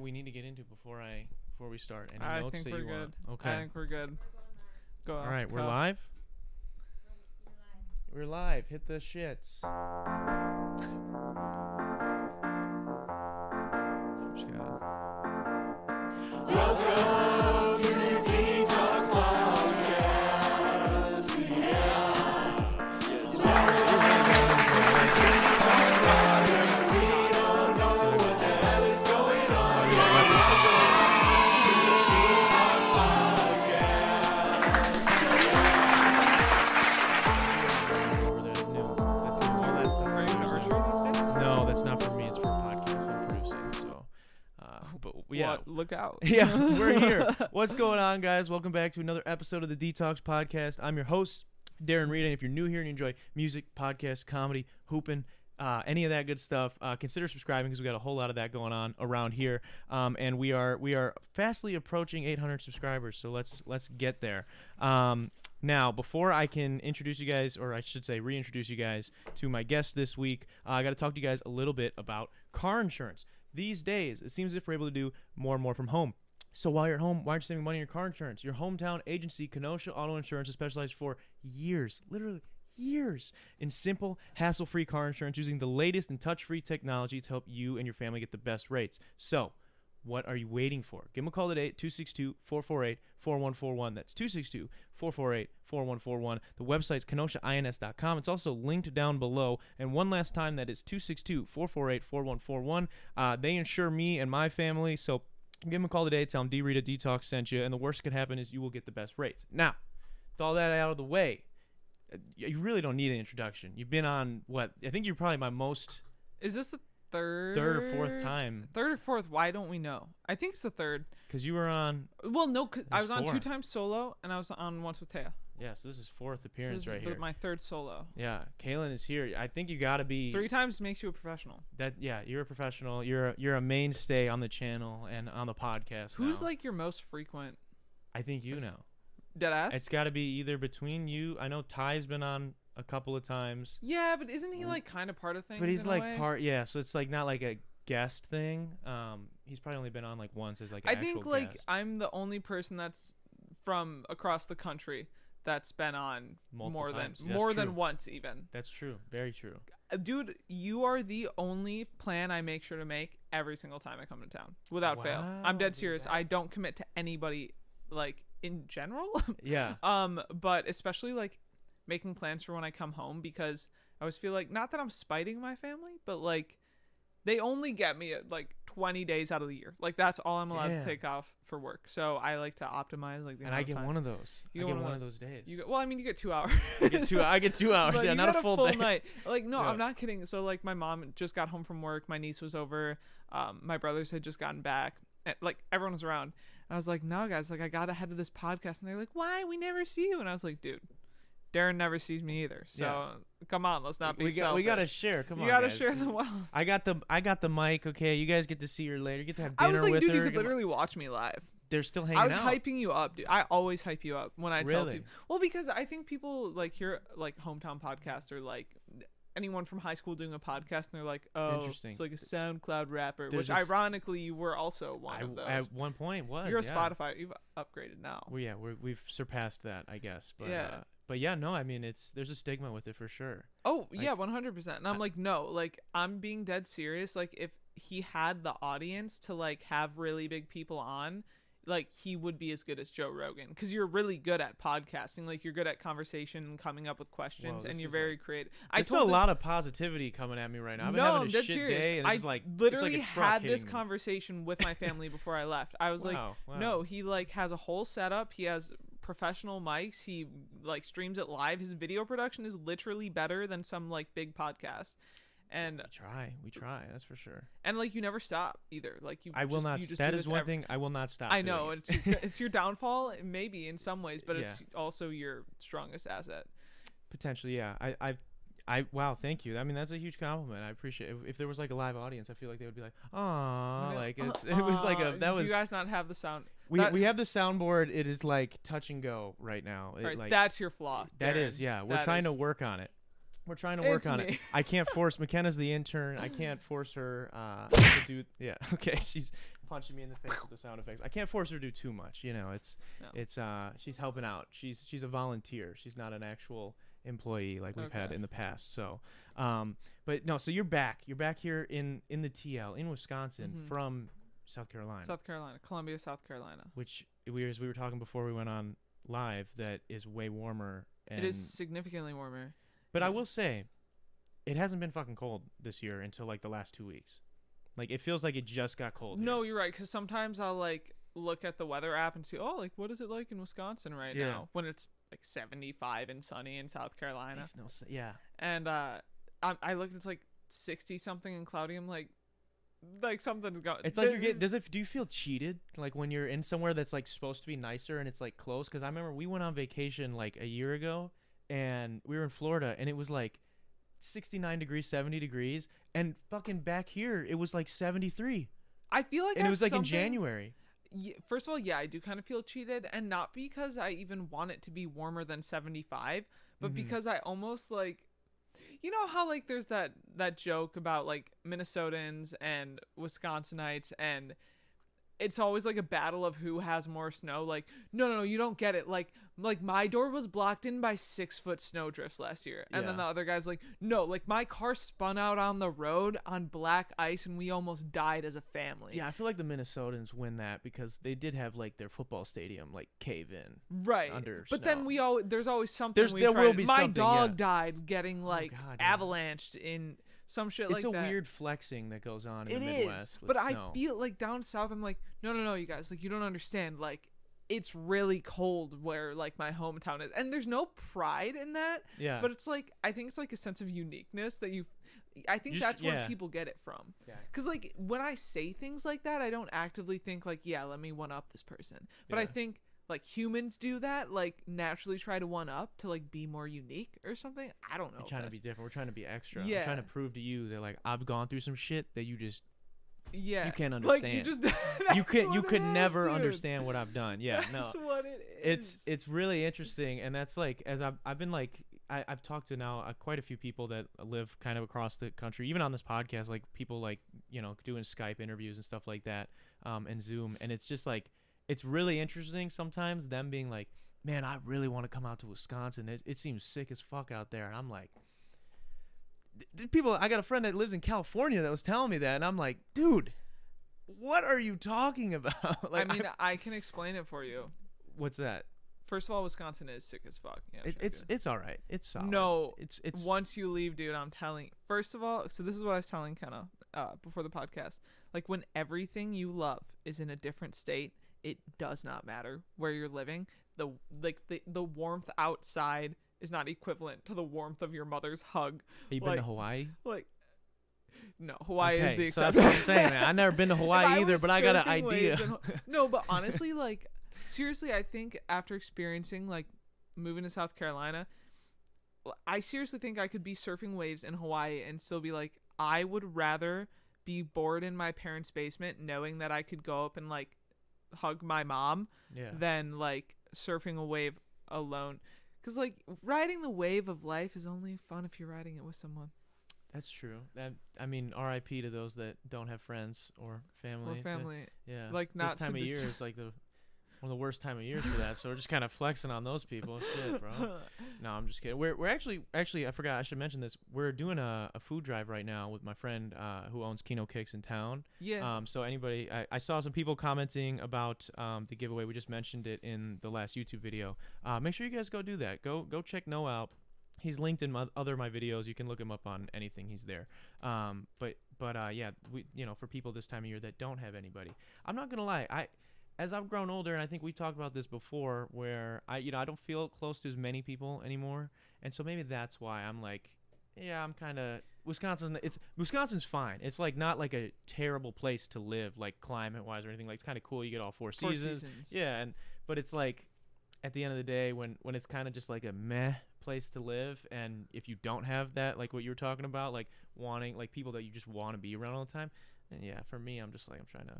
we need to get into before we start? Any I notes think that we're you good. want? Okay. I think we're good. Go. All right, we're live. We're live. Hit the shits. Just gotta... Welcome to the dtalks podcast. Yeah. It's we don't know what the hell is going on. To the dtalks podcast. No, that's not for me. It's for podcasts I'm producing. So, but yeah, What? Look out. yeah, we're here. What's going on, guys? Welcome back to another episode of the dtalks podcast. I'm your host, Darren, Rita. And if you're new here and you enjoy music, podcasts, comedy, hooping, any of that good stuff, consider subscribing because we got a whole lot of that going on around here. And we are fastly approaching 800 subscribers. So let's get there. Now, before I can introduce you guys, or I should say reintroduce you guys to my guest this week, I got to talk to you guys a little bit about car insurance. These days, it seems as if we're able to do more and more from home. So while you're at home, why aren't you saving money on your car insurance? Your hometown agency, Kenosha Auto Insurance, has specialized for years, literally years, in simple, hassle-free car insurance using the latest and touch-free technology to help you and your family get the best rates. So what are you waiting for? Give them a call today at 262-448-4141. That's 262-448-4141. The website's kenoshains.com. It's also linked down below. And one last time, that is 262-448-4141. They insure me and my family, so give them a call today. Tell them Rita dtalks sent you, and the worst that could happen is you will get the best rates. Now, with all that out of the way, you really don't need an introduction. You've been on, what? I think you're probably my most... Is this the third or fourth time. Third or fourth? Why don't we know? I think it's the third. Because you were on... Well, no, I was on 4. 2 times solo, and I was on once with Taya. Yeah, so this is 4th appearance So right here. my 3rd solo. Yeah, Cailin is here. I think you got to be... 3 times makes you a professional. Yeah, you're a professional. You're a mainstay on the channel and on the podcast. Who's now. like your most frequent? I think you know. Deadass? It's got to be either between you. I know Ty's been on a couple of times. Yeah, but isn't he like kind of part of things? But he's in a like way? part. Yeah, so it's like not like a guest thing. He's probably only been on like once as like an I actual think like guest. I'm the only person that's from across the country that's been on Multiple times. That's more true. than once even. That's true. Very true. Dude, you are the only plan I make sure to make every single time I come to town without fail. I'm dead dude, serious. I don't commit to anybody like in general. Yeah. But especially like making plans for when I come home, because I always feel like, not that I'm spiting my family, but like they only get me like 20 days out of the year. Like that's all I'm allowed to take off for work. So I like to optimize like the And I get time. one of those. I get one of those days. Well, I mean, you get 2 hours. I get 2 hours. But Yeah, you not got a full day. night. Like, no, Yeah. I'm not kidding. So like my mom just got home from work. My niece was over. My brothers had just gotten back. And, like everyone was around. And I was like, no, guys, like I got ahead of this podcast. And they're like, why? We never see you. And I was like, dude, Darren never sees me either. So come on, let's not be selfish. We gotta share. Come on, you gotta guys. share the wealth. I got the mic. Okay, you guys get to see her later. Get to have dinner I was like, with dude, her. you could literally watch me live. They're still hanging I was out. hyping you up, dude. I always hype you up when I tell Really? people. Well, because I think people like hear like hometown podcast or like anyone from high school doing a podcast, and they're like, oh, interesting. it's like a SoundCloud rapper. There's which ironically, you were also one of those. At one point was. You're a yeah. Spotify. You've upgraded now. Well, yeah, we've surpassed that, I guess. But, Yeah. But yeah, no, I mean, there's a stigma with it for sure. Oh Like- yeah, 100%. And I'm like, no, like I'm being dead serious. Like if he had the audience to like have really big people on, like he would be as good as Joe Rogan, because you're really good at podcasting. Like you're good at conversation and coming up with questions, Whoa, and this you're is very creative. There's a lot of positivity coming at me right now. I've been No, having I'm a dead shit serious. day, and it's just like literally it's like a truck had this hitting me. conversation with my family before I left. I was Wow. like, no, he like has a whole setup. He has professional mics. He like streams it live. His video production is literally better than some like big podcast. And We try. That's for sure. and like you never stop either. Like you. I will not. You just That do is this one thing I will not stop. I know doing. it's your downfall, maybe in some ways, but it's also your strongest asset. Potentially, yeah. Wow, thank you. I mean, that's a huge compliment. I appreciate it. If there was like a live audience, I feel like they would be like, "Aw," like it was like a that was. Do you guys not have the sound? We have the soundboard. It is like touch and go right now. Right, like, that's your flaw. that Darren. is, yeah. We're That trying to is- work on it. We're trying to work It's on it. me. I can't force McKenna's the intern. I can't force her to do. Yeah, okay. punching me in the face with the sound effects. I can't force her to do too much. You know, she's helping out. She's a volunteer. She's not an actual employee like we've had in the past. So, but no. So you're back. You're back here in the TL in Wisconsin from South Carolina. Columbia, South Carolina. Which as we were talking before we went on live, that is way warmer. And it is significantly warmer. But I will say, it hasn't been fucking cold this year until like the last 2 weeks. Like it feels like it just got cold. No, here. you're right. Because sometimes I'll like look at the weather app and see, oh, like what is it like in Wisconsin right now when it's like 75 and sunny in South Carolina. And I looked, it's like 60 something and cloudy. I'm like something's going. It's like do you feel cheated like when you're in somewhere that's like supposed to be nicer and it's like close? Because I remember we went on vacation like a year ago and we were in Florida and it was like 69 degrees, 70 degrees, and fucking back here it was like 73. I feel like, and it was like in January. First of all, I do kind of feel cheated, and not because I even want it to be warmer than 75, but because I almost like, you know how like there's that joke about like Minnesotans and Wisconsinites, and it's always like a battle of who has more snow. Like, no, you don't get it. Like my door was blocked in by 6-foot snow drifts last year. And then the other guy's like, no, like my car spun out on the road on black ice and we almost died as a family. Yeah, I feel like the Minnesotans win that because they did have like their football stadium like cave in. Right. Under but snow. then there's always something there will be my something, dog died getting like avalanched in some shit like that. It's a weird flexing that goes on in the Midwest. But snow. I feel like down south, I'm like, no, you guys, like you don't understand. Like it's really cold where like my hometown is, and there's no pride in that. Yeah. But it's like I think it's like a sense of uniqueness that I think that's where people get it from. Yeah. Because like when I say things like that, I don't actively think like, let me one up this person. But I think like humans do that, like naturally try to one up to like be more unique or something. I don't know. We're trying to be different. We're trying to be extra. Yeah. We're trying to prove to you that like I've gone through some shit that you just you can't understand. Like you just you could never understand what I've done. Yeah, that's what it is. It's really interesting, and that's like as I've been like I've talked to now quite a few people that live kind of across the country, even on this podcast, like people like doing Skype interviews and stuff like that, and Zoom, and it's just like. It's really interesting sometimes them being like, man, I really want to come out to Wisconsin. It seems sick as fuck out there. And I'm like, I got a friend that lives in California that was telling me that. And I'm like, dude, what are you talking about? Like, I mean, I can explain it for you. What's that? First of all, Wisconsin is sick as fuck. Yeah, it's all right. It's solid. No, it's once you leave, dude, I'm telling. First of all, so this is what I was telling Kenna before the podcast. Like when everything you love is in a different state, it does not matter where you're living. The warmth outside is not equivalent to the warmth of your mother's hug. Have you been to Hawaii? Like, no, Hawaii is the exception. So that's what I'm saying, man. I've never been to Hawaii either, but I got an idea. No, but honestly, like, seriously, I think after experiencing like moving to South Carolina, I seriously think I could be surfing waves in Hawaii and still be like, I would rather be bored in my parents' basement knowing that I could go up and like hug my mom than like surfing a wave alone, because like riding the wave of life is only fun if you're riding it with someone. That's true. I mean, R.I.P. to those that don't have friends or family. Like not this time of year is like one of the worst time of year for that, so we're just kind of flexing on those people. Shit, bro. No, I'm just kidding. We're actually I forgot I should mention this. We're doing a food drive right now with my friend who owns Kino Kicks in town. Yeah. So anybody, I saw some people commenting about the giveaway. We just mentioned it in the last YouTube video. Make sure you guys go do that. Go check Noah out. He's linked in my videos. You can look him up on anything. He's there. But yeah, we for people this time of year that don't have anybody, I'm not gonna lie. As I've grown older, and I think we talked about this before, where I don't feel close to as many people anymore, and so maybe that's why I'm like, I'm kind of Wisconsin's fine. It's like not like a terrible place to live, like climate-wise or anything. Like it's kind of cool. You get all four seasons. Yeah, but it's like at the end of the day, when it's kind of just like a meh place to live, and if you don't have that, like what you were talking about, like wanting like people that you just want to be around all the time, then yeah, for me, I'm just like I'm trying to.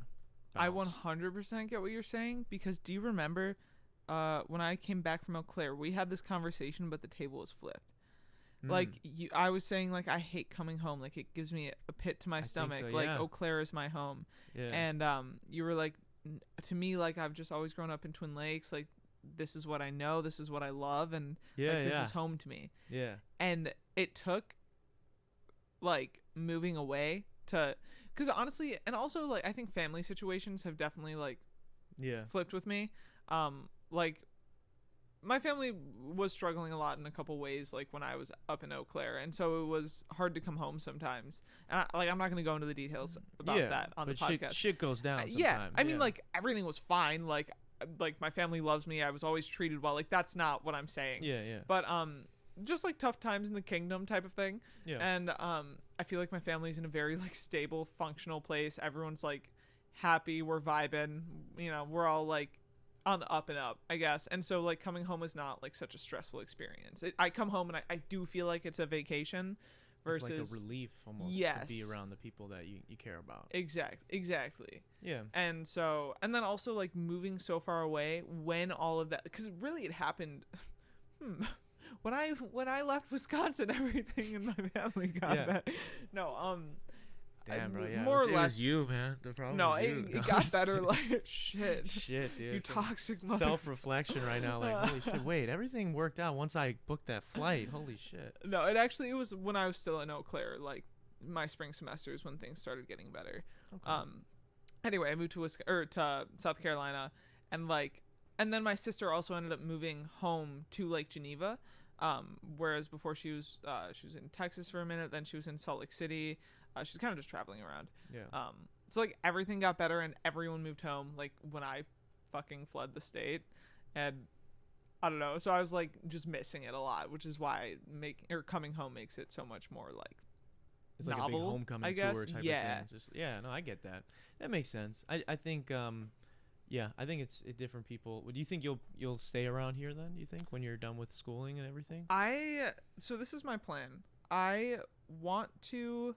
I 100% get what you're saying, because do you remember when I came back from Eau Claire, we had this conversation, but the table was flipped. Like I was saying, like I hate coming home. Like it gives me a pit to my stomach. so, Like yeah. Eau Claire is my home. Yeah. And you were like, to me, like I've just always grown up in Twin Lakes. Like this is what I know. This is what I love. And like this is home to me. Yeah. And it took like moving away to, because honestly, and also like I think family situations have definitely like Yeah. flipped with me. Like my family was struggling a lot in a couple ways, like when I was up in Eau Claire, and so it was hard to come home sometimes. And I'm not going to go into the details about that on the podcast. Shit goes down sometimes. Yeah, I mean, like everything was fine. Like my family loves me. I was always treated well. Like that's not what I'm saying. Yeah, yeah. But just like tough times in the kingdom type of thing. Yeah. And I feel like my family's in a very like stable, functional place. Everyone's like happy. We're vibing. You know, we're all like on the up and up, I guess. And so like coming home is not like such a stressful experience. I come home and I do feel like it's a vacation versus it's like a relief almost to be around the people that you care about. Exactly. Yeah. And so, and then also like moving so far away when all of that, because really it happened when I left Wisconsin, everything in my family got better. No, damn, bro. Yeah, more or it less was you, man. The problem no, was you. it got better. Like shit, shit, dude. you toxic mother. Self-reflection right now, like holy shit. Wait, everything worked out once I booked that flight. Holy shit. No, it was when I was still in Eau Claire, like my spring semesters when things started getting better. Okay. Anyway, I moved to to South Carolina, and then my sister also ended up moving home to Lake Geneva. Whereas before she was in Texas for a minute, then she was in Salt Lake City. She's kind of just traveling around. Yeah. So like everything got better and everyone moved home. Like when I fucking fled the state, and I don't know. So I was like just missing it a lot, which is why coming home makes it so much more like It's novel, like a big homecoming I guess. tour type of thing. It's just, no, I get that. That makes sense. I think I think it's different people. Do you think you'll stay around here then? Do you think when you're done with schooling and everything? So this is my plan. I want to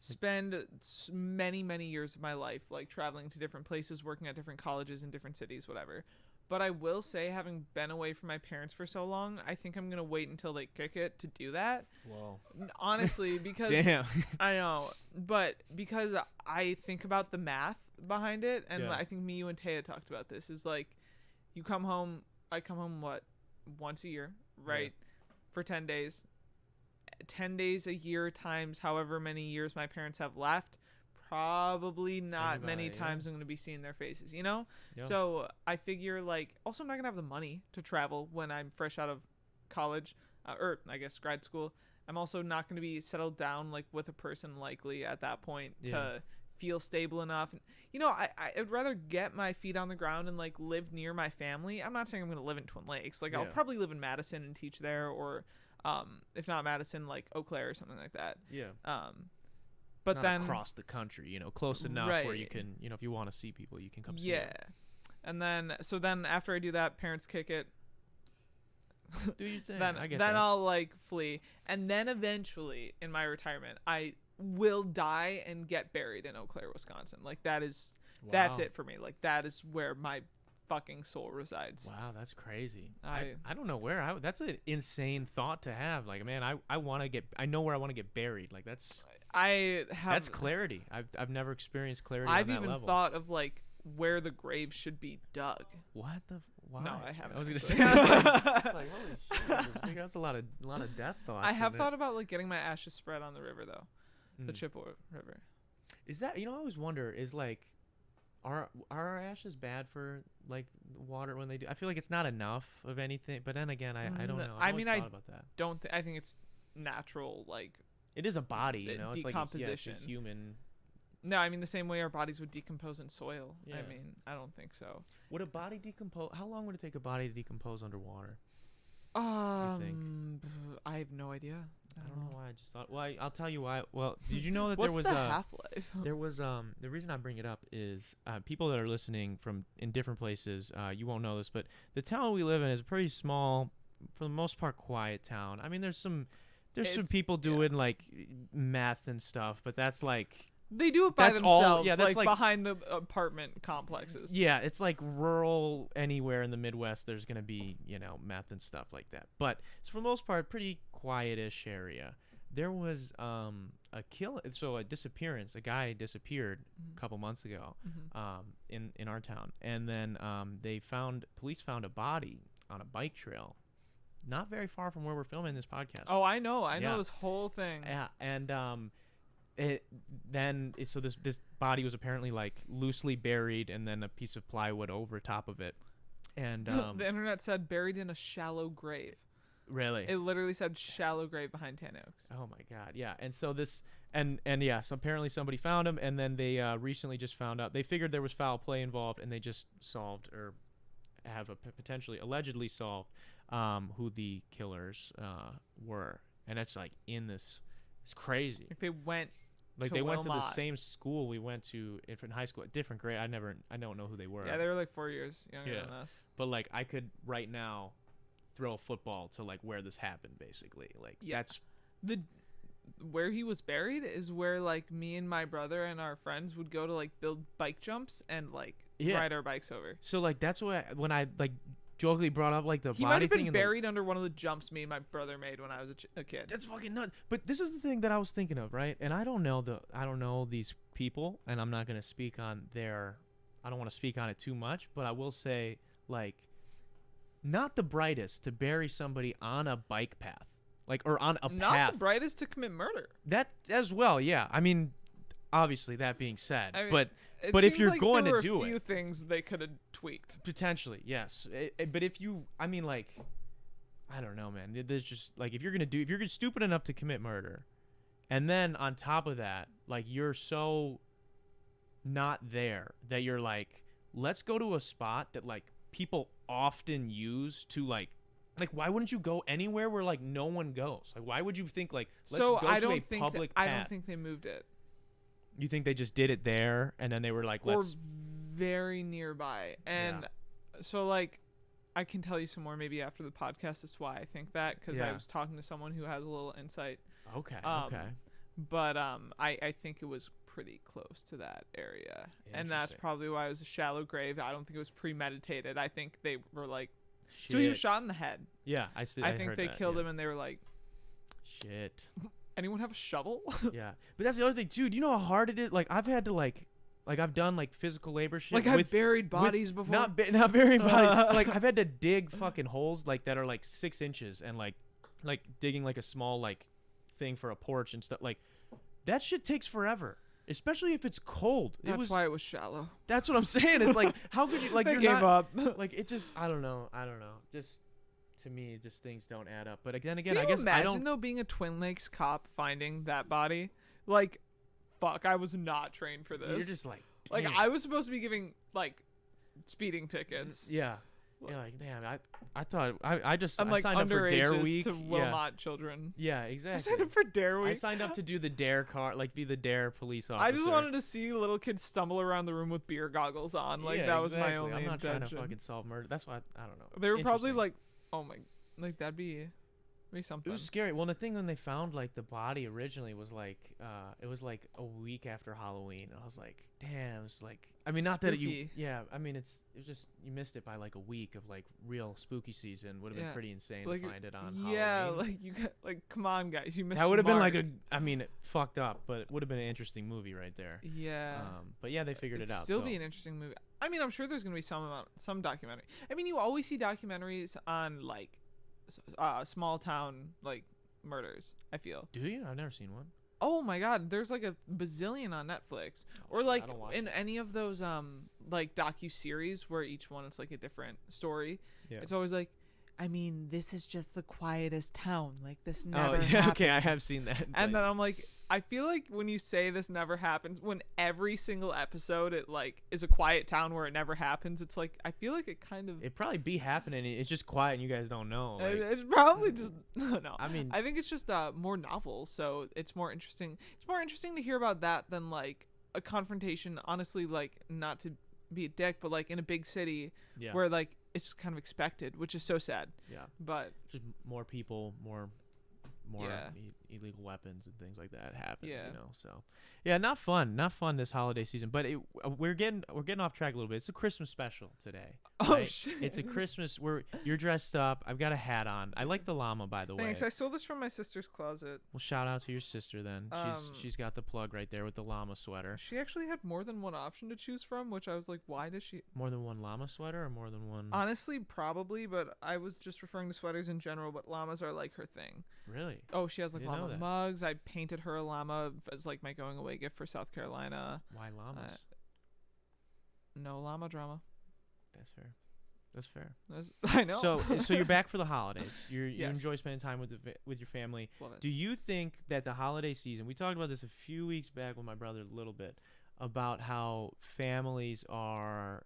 spend many years of my life like traveling to different places, working at different colleges in different cities, whatever. But I will say, having been away from my parents for so long, I think I'm gonna wait until they kick it to do that. Whoa. Honestly, because damn. I know, but because I think about the math behind it, and I think me, you, and Taya talked about this. Is like, you come home. I come home once a year, right? For 10 days. 10 days a year times however many years my parents have left, probably not many times I'm going to be seeing their faces, you know? Yeah. So I figure like, also I'm not going to have the money to travel when I'm fresh out of college, or I guess grad school. I'm also not going to be settled down like with a person likely at that point to feel stable enough. You know, I'd rather get my feet on the ground and like live near my family. I'm not saying I'm going to live in Twin Lakes. Like I'll probably live in Madison and teach there, or if not Madison, like Eau Claire or something like that. Yeah. But not then across the country, you know, close enough where you can, you know, if you want to see people, you can come see them. And then after I do that, parents kick it. Do you think? Then I'll like flee, and then eventually in my retirement, I will die and get buried in Eau Claire, Wisconsin. Like that's it for me. Like that is where my fucking soul resides. Wow, that's crazy. I don't know where that's an insane thought to have. Like, man, I know where I want to get buried. Like that's clarity. I've never experienced clarity I've on that even level. thought of like where the grave should be dug. What the why? No, I haven't. I was gonna actually. say it's like holy shit, that's a lot of death thoughts. I have thought about like getting my ashes spread on the river though. The Chippewa River. Is that, you know, I always wonder, is like are our ashes bad for like water when they do? I feel like it's not enough of anything, but then again, I don't know. I've always thought about that. I think it's natural, like it is a body, you know, it's decomposition. Like it's a human. No, I mean the same way our bodies would decompose in soil. Yeah. I mean, I don't think so. Would a body decompose? How long would it take a body to decompose underwater? I have no idea. I don't know why I just thought. Well, I'll tell you why. Well, did you know that What's there was the half-life? There was the reason I bring it up is people that are listening from in different places. You won't know this, but the town we live in is a pretty small, for the most part, quiet town. I mean, there's some people doing like meth and stuff, but that's like They do it by That's all- themselves, yeah, that's like- behind the apartment complexes. Yeah, it's like rural anywhere in the Midwest. There's gonna be meth and stuff like that. But it's for the most part pretty quietish area. There was a disappearance. A guy disappeared a couple months ago in our town, and then police found a body on a bike trail, not very far from where we're filming this podcast. Oh, I know Yeah. this whole thing. Yeah, and this body was apparently like loosely buried, and then a piece of plywood over top of it, and The internet said buried in a shallow grave. really. It literally said shallow grave behind Tan Oaks. Oh my God, yeah. And so this, and yes, apparently somebody found him, and then they recently just found out. They figured there was foul play involved, and they just solved, or have potentially allegedly solved, who the killers were. And it's like it's crazy. Like they went. Like to they went to the Wilmot. same school we went to in high school, different grade. I don't know who they were. Yeah, they were like 4 years younger Yeah. than us. But like I could right now throw a football to like where this happened, basically. Like that's Where he was buried is where like me and my brother and our friends would go to like build bike jumps and like ride our bikes over. so like that's when I like jokingly brought up like the He might body have thing been and buried under one of the jumps me and my brother made when I was a kid. that's fucking nuts. But this is the thing that I was thinking of, right? And I don't know these people, and I'm not gonna speak on I don't want to speak on it too much, but I will say like not the brightest to bury somebody on a bike path. Like, or on a Not path. the brightest to commit murder. That as well, yeah. I mean, obviously, that being said, I mean, but it if seems you're like going there to were do a few it, things they could have tweaked. potentially, yes. But if you, I mean, like, I don't know, man. There's just like if you're stupid enough to commit murder, and then on top of that, like you're so not there that you're like, let's go to a spot that like people often use to like why wouldn't you go anywhere where like no one goes? Like why would you think like let's So go I to don't a think public I path? don't think they moved it. You think they just did it there and then they were like Or let's very nearby. And so like I can tell you some more maybe after the podcast. That's why I think that, because I Yeah. was talking to someone who has a little insight. okay. But I think it was pretty close to that area, and that's Interesting. probably why it was a shallow grave. I don't think it was premeditated. I think they were like, so he was Shit. shot in the head. Yeah, I think heard they that, killed yeah. him, and they were like, Shit. anyone have a shovel? Yeah, but that's the other thing too. Do you know how hard it is? Like I've had to like I've done like physical labor shit. Like I've buried bodies before. Not burying bodies. Like I've had to dig fucking holes like that are like 6 inches and like digging like a small like thing for a porch and stuff. Like that shit takes forever, especially if it's cold. That's why it was shallow. That's what I'm saying. It's like how could you like They you're gave not, up. like it just I don't know. Just to me, just things don't add up. But then again, Can I you guess I imagine don't. though being a Twin Lakes cop finding that body? Like, fuck, I was not trained for this. You're just like Like I was supposed to be giving like speeding tickets. Yeah. You're like, damn, I thought I I'm like signed up for Dare underages Week. to Wilmot children. Yeah, I exactly. signed up for Dare I Week. signed up to do the Dare car, like be the Dare police officer. I just wanted to see little kids stumble around the room with beer goggles on. Like Yeah, that was my exactly. only I'm not intention. trying to fucking solve murder. That's why I don't know. They were probably Interesting. like, oh my, like that'd be something. It was scary. Well, the thing when they found like the body originally was like it was like a week after Halloween. I was like, damn. It's like I mean, not that you. Spooky. Yeah, I mean, it was just you missed it by like a week of like real spooky season. Would have been Yeah. pretty insane Like, to find it on yeah, Halloween. like you got like, come on, guys, you missed. That would the have been like mark. I mean, it fucked up, but it would have been an interesting movie right there. Yeah. But yeah, they figured It'd it out. still so. be an interesting movie. I mean, I'm sure there's gonna be some documentary. I mean, you always see documentaries on like small town like murders. I feel. Do you? I've never seen one. Oh my god, there's like a bazillion on Netflix, or shit, like I don't watch in any of those like docu-series where each one is like a different story. Yeah. It's always like, I mean, this is just the quietest town. Like this Oh, never yeah, happens. okay, I have seen that. And then I'm like, I feel like when you say this never happens, when every single episode it like is a quiet town where it never happens, it's like I feel like it kind of it'd probably be happening. It's just quiet and you guys don't know. Like, it's probably just no. I mean, I think it's just more novel, so it's more interesting. It's more interesting to hear about that than like a confrontation. Honestly, like not to be a dick, but like in a big city yeah, where like it's just kind of expected, which is so sad. yeah, But just more people, more more Yeah. illegal weapons and things like that happens. Yeah. You know, so yeah, not fun this holiday season. But we're getting off track a little bit. It's a Christmas special today. Oh right? shit! It's a Christmas where you're dressed up. I've got a hat on. I like the llama, by the Thanks. way. I stole this from my sister's closet. Well, shout out to your sister then. She's got the plug right there with the llama sweater. She actually had more than one option to choose from, which I was like, why does she? More than one llama sweater or more than one? Honestly, probably, but I was just referring to sweaters in general. But llamas are like her thing. Really? Oh, she has like Didn't know llama that. mugs. I painted her a llama as like my going away gift for South Carolina. Why llamas? No llama drama. That's fair. That's fair. I know. So you're back for the holidays. You Yes. enjoy spending time with with your family. Love it. Do you think that the holiday season? We talked about this a few weeks back with my brother a little bit about how families are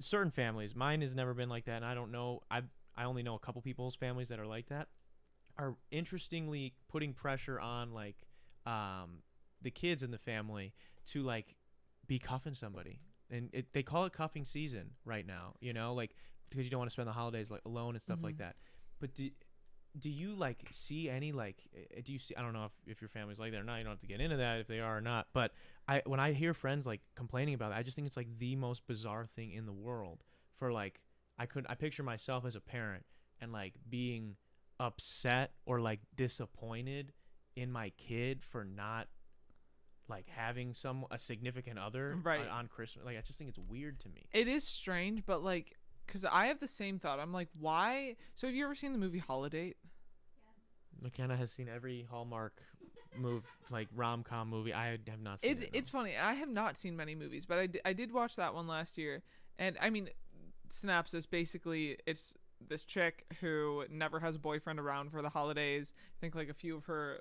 certain families. Mine has never been like that, and I don't know. I only know a couple people's families that are like that. Are interestingly putting pressure on like the kids in the family to like be cuffing somebody, and they call it cuffing season right now. You know, like because you don't want to spend the holidays like alone and stuff like that. But do you like see any like do you see? I don't know if your family's like that or not. You don't have to get into that if they are or not. But when I hear friends like complaining about it, I just think it's like the most bizarre thing in the world. For like I picture myself as a parent and like being upset or like disappointed in my kid for not like having a significant other Right. on Christmas. Like I just think it's weird to me. It is strange, but like, cause I have the same thought. I'm like, why? So have you ever seen the movie Holiday? McKenna has seen every Hallmark like rom-com movie. I have not seen it. It's funny. I have not seen many movies, but I did watch that one last year. And I mean, synopsis, basically it's this chick who never has a boyfriend around for the holidays. I think like a few of her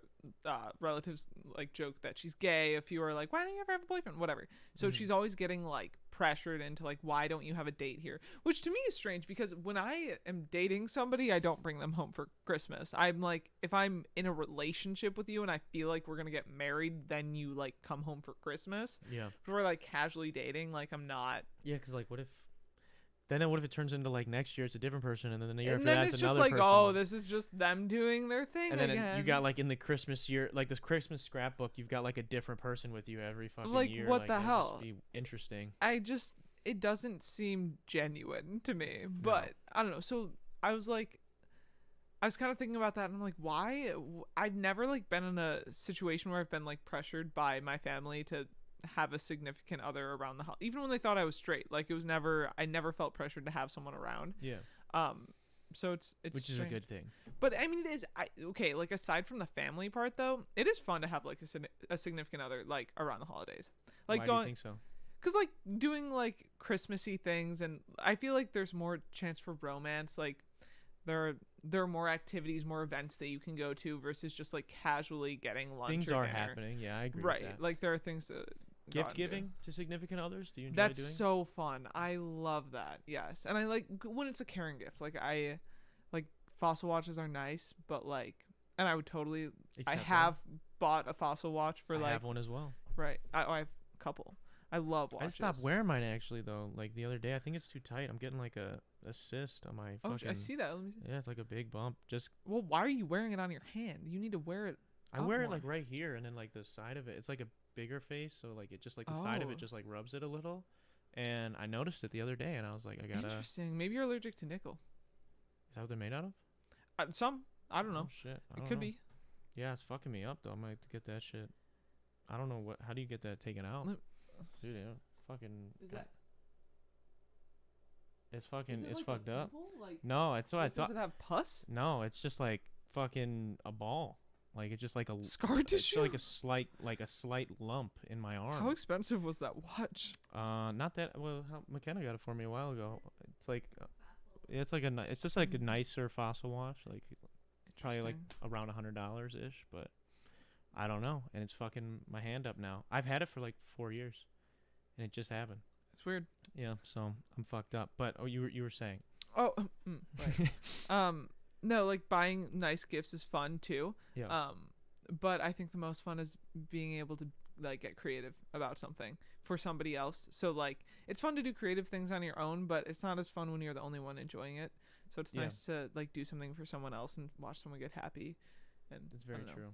relatives like joke that she's gay. A few are like, why don't you ever have a boyfriend? Whatever. So she's always getting like pressured into like, why don't you have a date here? Which to me is strange because when I am dating somebody, I don't bring them home for Christmas. I'm like, if I'm in a relationship with you and I feel like we're gonna get married, then you like come home for Christmas. Yeah. If we're like casually dating, like I'm not. Yeah, because like what if it turns into like next year it's a different person and then the year And after then that's it's just another like, person? oh, this is just them doing their thing and then again. you got like in the Christmas year, like this Christmas scrapbook, you've got like a different person with you every fucking Like, year. what the that'd hell? just be interesting. It doesn't seem genuine to me, but I don't know. So I was kind of thinking about that and I'm like, why? I've never like been in a situation where I've been like pressured by my family to have a significant other around the house, even when they thought I was straight. Like I never felt pressured to have someone around. Yeah. So it's Which is a good thing. But I mean, it is okay. Like aside from the family part, though, it is fun to have like a significant other like around the holidays. Like Why do you think so? Cause like doing like Christmassy things, and I feel like there's more chance for romance. Like there are more activities, more events that you can go to versus just like casually getting lunch. Things or are dinner. happening. Yeah, I agree. Right. With that. Like there are things that Gift giving to significant others. Do you enjoy That's doing? so fun. I love that. Yes, and I like when it's a caring gift. Like I like fossil watches are nice, but like, and I would totally. I Accept have bought a fossil watch for I like. have one as well. Right. I have a couple. I love watches. I stopped wearing mine actually though. Like the other day, I think it's too tight. I'm getting like a cyst on my. Oh, fucking, I see that. Let me see. Yeah, it's like a big bump. Just Well, why are you wearing it on your hand? You need to wear it. I up wear it more. like right here, and then like the side of it. It's like a bigger face, so like it just like the side of Oh. it just like rubs it a little. And I noticed it the other day, and I was like, I gotta. Is Interesting. Maybe you're allergic to nickel. that what they're made out of? Some. I don't know. Oh, shit. I It don't could know. be. Yeah, it's fucking me up though. I might have to get that shit. I don't know how do you get that taken out, Let- dude? Yeah, fucking. Is that? It's fucking. Is it It's like a fucked up. pimple? Like, No, it's what I like, thought. Does it have pus? No, it's just like fucking a ball. Like it's just like a Scar it's just tissue? like a slight lump in my arm. How expensive was that watch? Not that well. McKenna got it for me a while ago. It's like, it's like it's just like a nicer fossil watch. Like probably like Interesting. around $100 ish, but I don't know. And it's fucking my hand up now. I've had it for like 4 years, and it just happened. It's weird. Yeah, so I'm fucked up. But you were saying. Oh, right. No, like buying nice gifts is fun too. Yeah. But I think the most fun is being able to like get creative about something for somebody else. So like it's fun to do creative things on your own, but it's not as fun when you're the only one enjoying it. So it's Yeah. nice to like do something for someone else and watch someone get happy. And It's I very don't know. true.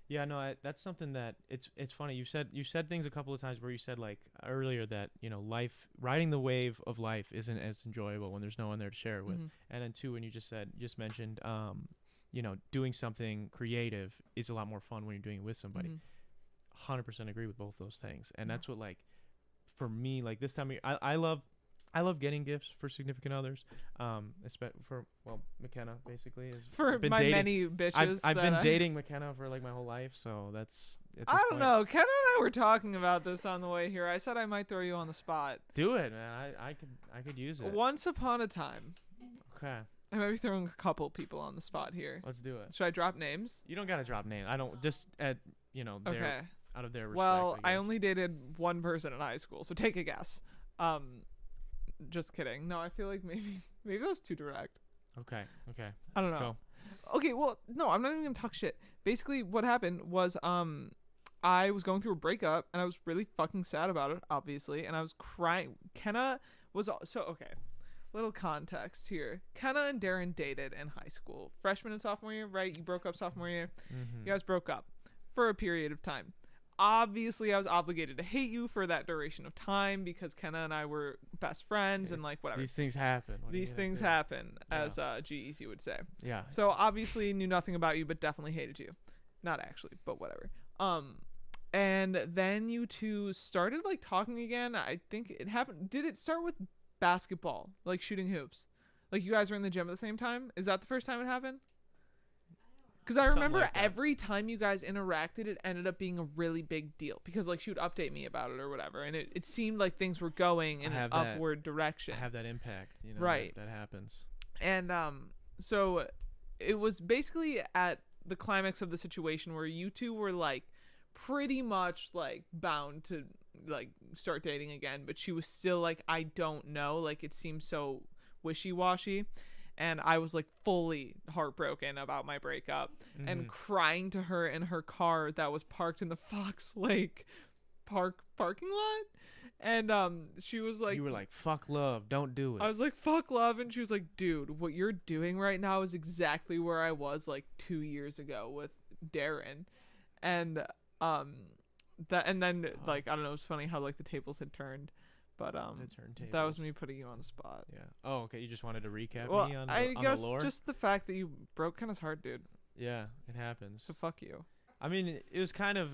Yeah, no, that's something that it's funny. You said things a couple of times where you said like earlier that riding the wave of life isn't as enjoyable when there's no one there to share it with. Mhm. And then two, when you just mentioned doing something creative is a lot more fun when you're doing it with somebody. Mhm. 100% agree with both those things, and Yeah. that's what like for me like this time of year, I love getting gifts for significant others. For McKenna basically is For been my dating. many bitches. I've that been I- dating McKenna for like my whole life, so that's at this I don't point, know. Ken and I were talking about this on the way here. I said I might throw you on the spot. Do it, man. I could use it. Once upon a time, Okay, I might be throwing a couple people on the spot here. let's do it. Should I drop names? You don't gotta drop name. I don't just at their Okay. out of their respect. Well, I guess. only dated one person in high school, so take a guess. Just kidding. No, I feel like maybe that was too direct. Okay. I don't know. Go. Okay, well, no, I'm not even gonna talk shit. Basically, what happened was, I was going through a breakup, and I was really fucking sad about it, obviously, and I was crying. Kenna was okay. Little context here. Kenna and Darren dated in high school, freshman and sophomore year, right? You broke up sophomore year. Mm-hmm. You guys broke up for a period of time. Obviously, I was obligated to hate you for that duration of time because Kenna and I were best friends and like whatever. These things happen. What are you These gonna things do? happen, Yeah. as G's you would say. Yeah. So obviously knew nothing about you, but definitely hated you. Not actually, but whatever. And then you two started like talking again. I think it happened. Did it start with basketball, like shooting hoops? Like you guys were in the gym at the same time? Is that the first time it happened? Because I Something remember like that. every time you guys interacted, it ended up being a really big deal. Because like she would update me about it or whatever, and it seemed like things were going in I an have that- upward direction. Have that impact. Right. That happens. And so it was basically at the climax of the situation where you two were like pretty much like bound to like start dating again, but she was still like, I don't know, like it seemed so wishy-washy. And I was like fully heartbroken about my breakup and Mhm. crying to her in her car that was parked in the Fox Lake parking lot. And she was like, You were like, "Fuck love, don't do it." I was like, fuck love. And she was like, dude, what you're doing right now is exactly where I was like 2 years ago with Darren. And then like, I don't know, it was funny how like the tables had turned. But The that was turntables. me putting you on the spot. Yeah. Oh, okay. You just wanted to recap Well, me on I the guess lore? just the fact that you broke Kenna's heart, dude. Yeah, it happens. So fuck you. I mean, it was kind of.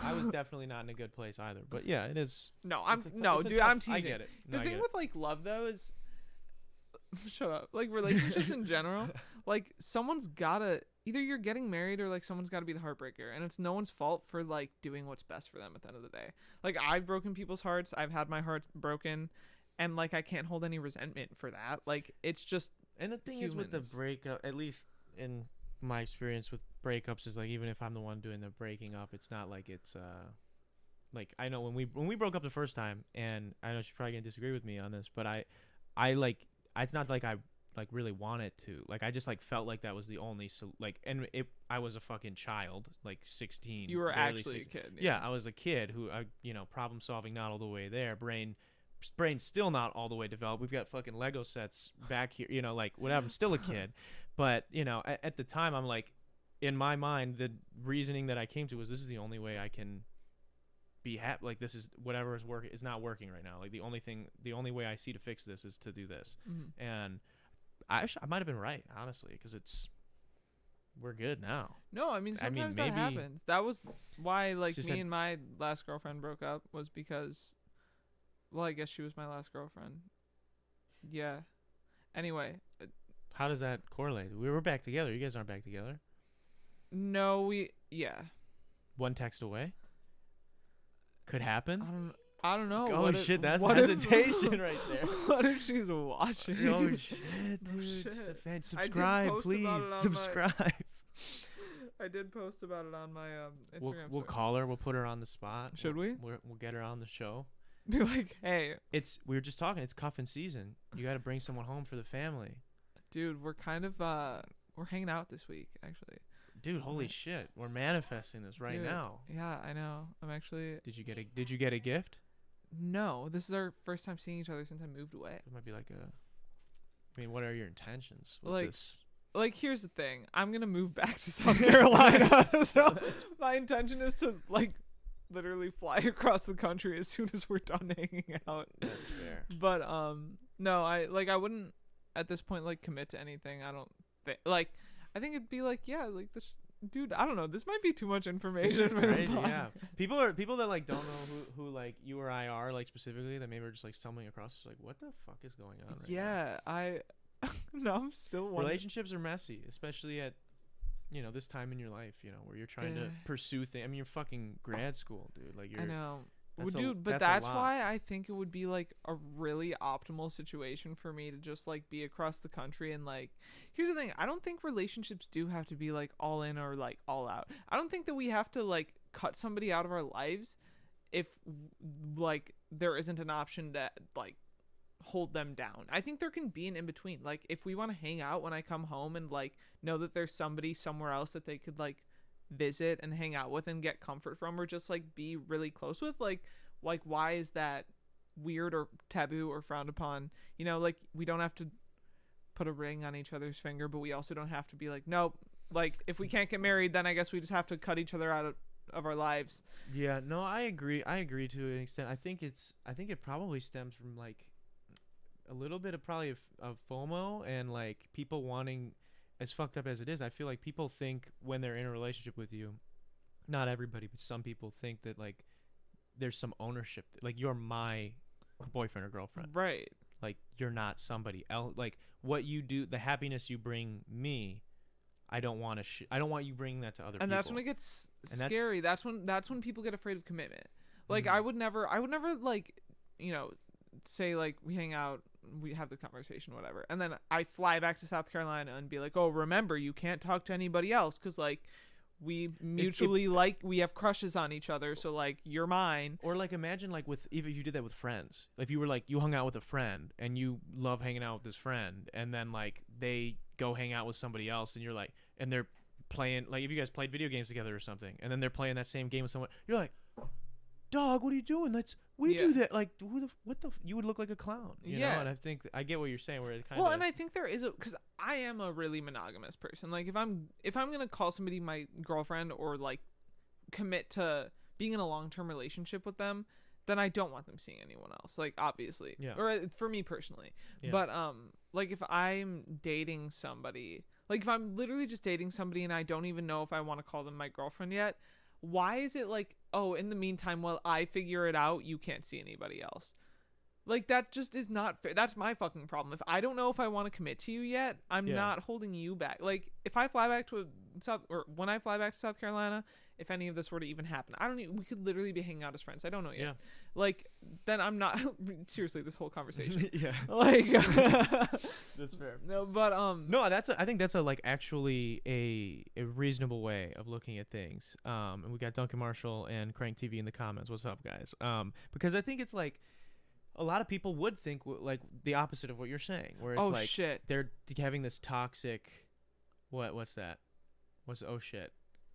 I was definitely not in a good place either. But yeah, it is. No, It's a tou- no, it's a dude, tough- I'm teasing. I get it. No, The I thing get it. with like love though is shut up. Like relationships in general, like someone's gotta either you're getting married or like someone's gotta be the heartbreaker, and it's no one's fault for like doing what's best for them at the end of the day. Like I've broken people's hearts, I've had my heart broken, and like I can't hold any resentment for that. Like it's just And the thing is with the humans. breakup, at least in my experience with breakups, is like even if I'm the one doing the breaking up, it's not like it's like I know when we broke up the first time, and I know she's probably gonna disagree with me on this, but I like it's not like I like really wanted to, like I just like felt like that was the only I was a fucking child, like 16. you were barely actually 16. a kid. Yeah, I was a kid who problem solving not all the way there, brain's still not all the way developed. We've got fucking Lego sets back here, like whatever. I'm still a kid, but at the time I'm like, in my mind, the reasoning that I came to was this is the only way I can be happy. Like this is whatever is not working right now. Like the only way I see to fix this is to do this. Mhm. And I might have been right, honestly, because we're good now. No, I mean I mean, sometimes that maybe- happens. That was why like She me said- and my last girlfriend broke up was because, well, I guess she was my last girlfriend. Yeah. Anyway, How does that correlate? We were back together. You guys aren't back together. no, yeah. One text away. Could happen. I don't know. Oh What if- shit, that's what if- hesitation right there. What if she's watching? Oh shit, No dude! shit. I did Subscribe, post please. about it on my- Subscribe. I did post about it on my Instagram. We'll story. call her. We'll put her on the spot. Should we? We'll get her on the show. Be like, hey, We were just talking. It's cuffing season. You got to bring someone home for the family, dude, we're kind of we're hanging out this week actually. dude. Holy shit, we're manifesting this right Dude, now. Yeah, I know. I'm actually Did you get a gift? no. This is our first time seeing each other since I moved away. It might be like a. I mean, what are your intentions with Like, this? like, here's the thing. I'm gonna move back to South Carolina, so my intention is to like literally fly across the country as soon as we're done hanging out. That's fair. But no, I wouldn't at this point like commit to anything. I don't think I think it'd be like, yeah, like this dude, I don't know, this might be too much information. This is for the crazy, yeah. podcast. People that like don't know who like you or I are, like specifically, that maybe are just like stumbling across, it's like, what the fuck is going on right now? Yeah, no, I'm still wondering. Relationships are messy, especially at this time in your life, where you're trying to pursue things. I mean, you're fucking grad school, dude. Like, I know. Well, that's dude, but that's that's why I think it would be like a really optimal situation for me to just like be across the country. And like, here's the thing, I don't think relationships do have to be like all in or like all out. I don't think that we have to like cut somebody out of our lives if like there isn't an option to like hold them down. I think there can be an in between. Like, if we want to hang out when I come home and like know that there's somebody somewhere else that they could like visit and hang out with and get comfort from, or just like be really close with, like why is that weird or taboo or frowned upon? Like, we don't have to put a ring on each other's finger, but we also don't have to be like, nope, like if we can't get married, then I guess we just have to cut each other out of our lives. Yeah, no, I agree to an extent. I think it probably stems from like a little bit of probably of FOMO and like people wanting, as fucked up as it is, I feel like people think when they're in a relationship with you, not everybody, but some people think that like there's some ownership, like you're my boyfriend or girlfriend, right? Like, you're not somebody else. Like, what you do, the happiness you bring me, I don't want you bringing that to other people. And that's when it gets scary. That's when people get afraid of commitment. Like, Mm-hmm. I would never like, say like we hang out, we have the conversation, whatever, and then I fly back to South Carolina and be like, oh, remember, you can't talk to anybody else because like we mutually like, we have crushes on each other, so like you're mine. Or like, imagine like with, even if you did that with friends, if you were like, you hung out with a friend and you love hanging out with this friend, and then like they go hang out with somebody else and you're like, and they're playing, like if you guys played video games together or something, and then they're playing that same game with someone, you're like, dog, what are you doing? We do that. Like, you would look like a clown. You know? And I think I get what you're saying. Where it kind of, well, and I think there is because I am a really monogamous person. Like, if I'm gonna call somebody my girlfriend or like commit to being in a long-term relationship with them, then I don't want them seeing anyone else. Like, obviously, or for me personally. But like if I'm dating somebody, like if I'm literally just dating somebody and I don't even know if I want to call them my girlfriend yet. Why is it like, oh, in the meantime, while I figure it out, you can't see anybody else? Like, that just is not fair. That's my fucking problem. If I don't know if I want to commit to you yet, I'm not holding you back. Like, if I fly back to when I fly back to South Carolina, if any of this were to even happen, we could literally be hanging out as friends. I don't know yet. Yeah. Like, then I'm not seriously, this whole conversation. Like, that's fair. No, but no, I think that's actually a reasonable way of looking at things. And we got Duncan Marshall and Crank TV in the comments. What's up, guys? Because I think it's like, a lot of people would think like the opposite of what you're saying, where it's like, shit, they're having this toxic, what's that? Oh shit.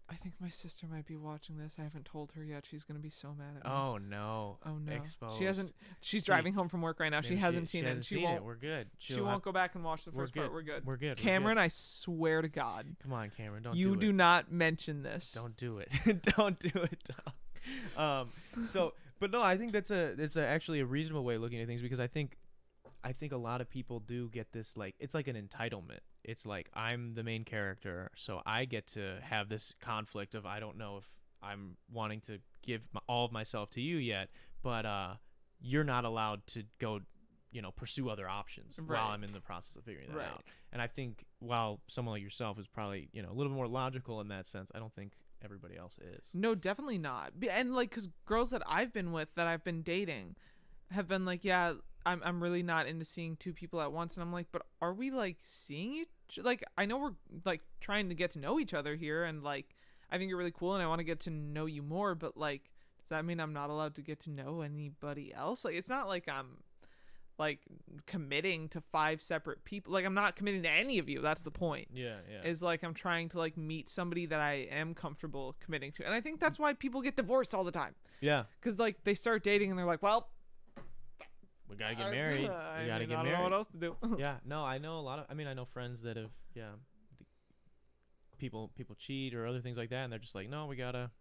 I think my sister might be watching this. I haven't told her yet. She's gonna be so mad at me. Oh no. Exposed. She hasn't. She's driving home from work right now. She hasn't seen it. She won't. We're good. She won't go back and watch the first part. We're good. We're good. Cameron, I swear to God. Come on, Cameron. You do not mention this. Don't do it. Don't do it, dog. So, but no, I think that's actually a reasonable way of looking at things, because I think a lot of people do get this, like, it's like an entitlement. It's like, I'm the main character, so I get to have this conflict of, I don't know if I'm wanting to give all of myself to you yet, but you're not allowed to go, pursue other options while I'm in the process of figuring that out. And I think while someone like yourself is probably, a little bit more logical in that sense, I don't think everybody else is. No, definitely not. And like, because girls that I've been with, that I've been dating, have been like, yeah, I'm really not into seeing two people at once. And I'm like, but are we like seeing each? Like, I know we're like trying to get to know each other here, and like, I think you're really cool and I want to get to know you more, but like, does that mean I'm not allowed to get to know anybody else? Like, it's not like I'm like committing to 5 separate people. Like, I'm not committing to any of you. That's the point. Yeah. Is like, I'm trying to like meet somebody that I am comfortable committing to. And I think that's why people get divorced all the time. Yeah. Because like, they start dating and they're like, well, we gotta get married. We gotta get married. I don't know what else to do. Yeah. No, I know a lot of. I know friends that have, people cheat or other things like that, and they're just like, no, we gotta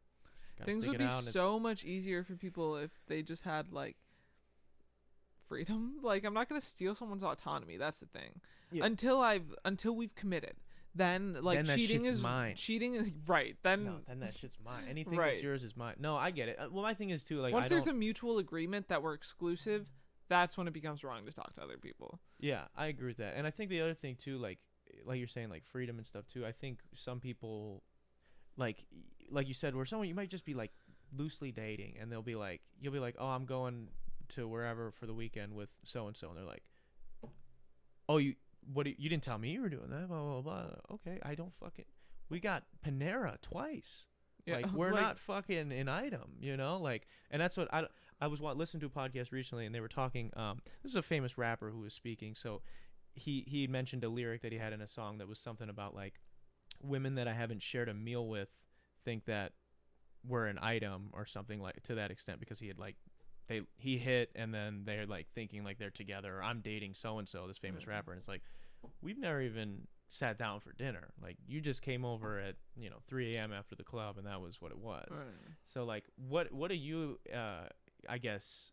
Things stick would it be out. And so much easier for people if they just had like freedom. Like, I'm not gonna steal someone's autonomy. That's the thing. Yeah. Until we've committed. Then like Then that cheating shit's is mine. Cheating is right. Then no, then that shit's mine. Anything Right. that's yours is mine. No, I get it. Well, my thing is too, like, once I there's don't. a mutual agreement that we're exclusive, that's when it becomes wrong to talk to other people. Yeah, I agree with that. And I think the other thing too, like you're saying, like freedom and stuff too. I think some people, like you said, where someone you might just be like loosely dating, and you'll be like, oh, I'm going to wherever for the weekend with so and so, and they're like, oh, you didn't tell me you were doing that, blah blah blah. Okay, I don't fucking. We got Panera twice. Yeah, Like we're like- not fucking an item, you know. Like, and that's what I was listening to a podcast recently, and they were talking. This is a famous rapper who was speaking. So he mentioned a lyric that he had in a song that was something about like women that I haven't shared a meal with think that we're an item or something like to that extent, because he had like he hit and then they're like thinking like they're together, or I'm dating so and so, this famous rapper, and it's like we've never even sat down for dinner. Like you just came over at 3 a.m. after the club, and that was what it was. Right. So like what do you I guess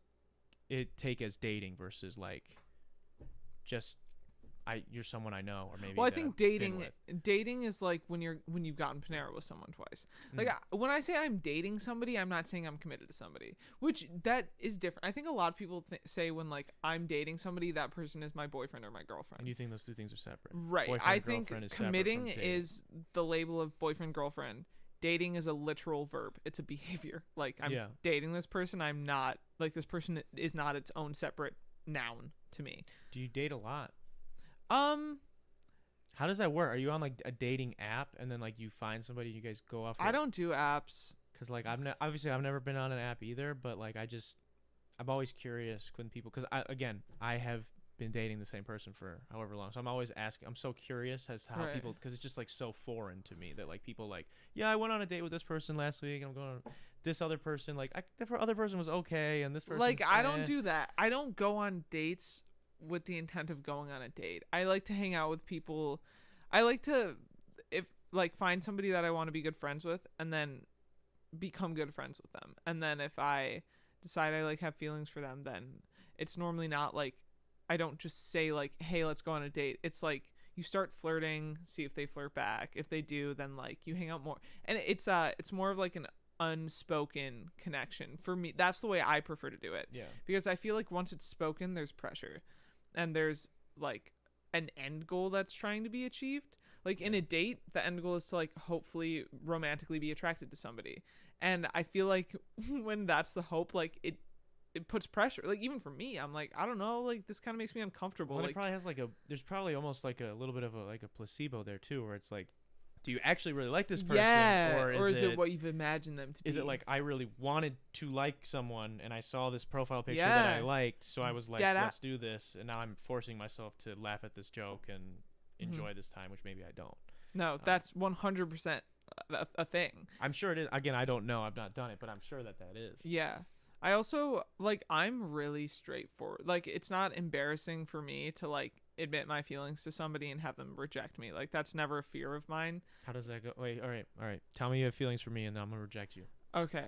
it take as dating versus like just you're someone I know, or maybe Well, I that think I've been dating with. is like when you've gotten Panera with someone twice. Like when I say I'm dating somebody, I'm not saying I'm committed to somebody, which that is different. I think a lot of people say when like I'm dating somebody, that person is my boyfriend or my girlfriend. And you think those two things are separate? Right. Boyfriend, I think girlfriend is separate from committing dating. is the label of boyfriend, girlfriend. Dating is a literal verb. It's a behavior. Like I'm dating this person. I'm not like this person is not its own separate noun to me. Do you date a lot? How does that work? Are you on like a dating app and then like you find somebody and you guys go off? I don't do apps. Cause like obviously I've never been on an app either, but like I'm always curious when people, cause I have been dating the same person for however long, so I'm always asking. I'm so curious as to how people, cause it's just like so foreign to me that like people like, yeah, I went on a date with this person last week, and I'm going on this other person, like the other person was okay, and this person like I don't do that. I don't go on dates with the intent of going on a date. I like to hang out with people. I like to find somebody that I want to be good friends with, and then become good friends with them. And then if I decide I like have feelings for them, then it's normally not like I don't just say like, hey, let's go on a date. It's like you start flirting, see if they flirt back. If they do, then like you hang out more. And it's more of like an unspoken connection for me. That's the way I prefer to do it. Yeah. Because I feel like once it's spoken, there's pressure. And there's like an end goal that's trying to be achieved. Like in a date, the end goal is to like hopefully romantically be attracted to somebody. And I feel like when that's the hope, like it puts pressure. Like even for me, I'm like, I don't know, like this kind of makes me uncomfortable. Well, like it probably has there's probably almost like a little bit of a placebo there too, where it's like, do you actually really like this person? Yeah, or is it what you've imagined them to be? Is it like I really wanted to like someone and I saw this profile picture that I liked, so I was like, let's do this, and now I'm forcing myself to laugh at this joke and enjoy this time, which maybe I don't. No, that's 100% a thing. I'm sure it is. Again, I don't know. I've not done it, but I'm sure that is. Yeah. I also like I'm really straightforward. Like it's not embarrassing for me to like admit my feelings to somebody and have them reject me. Like that's never a fear of mine. How does that go? Wait, all right. Tell me you have feelings for me, and I'm gonna reject you. Okay.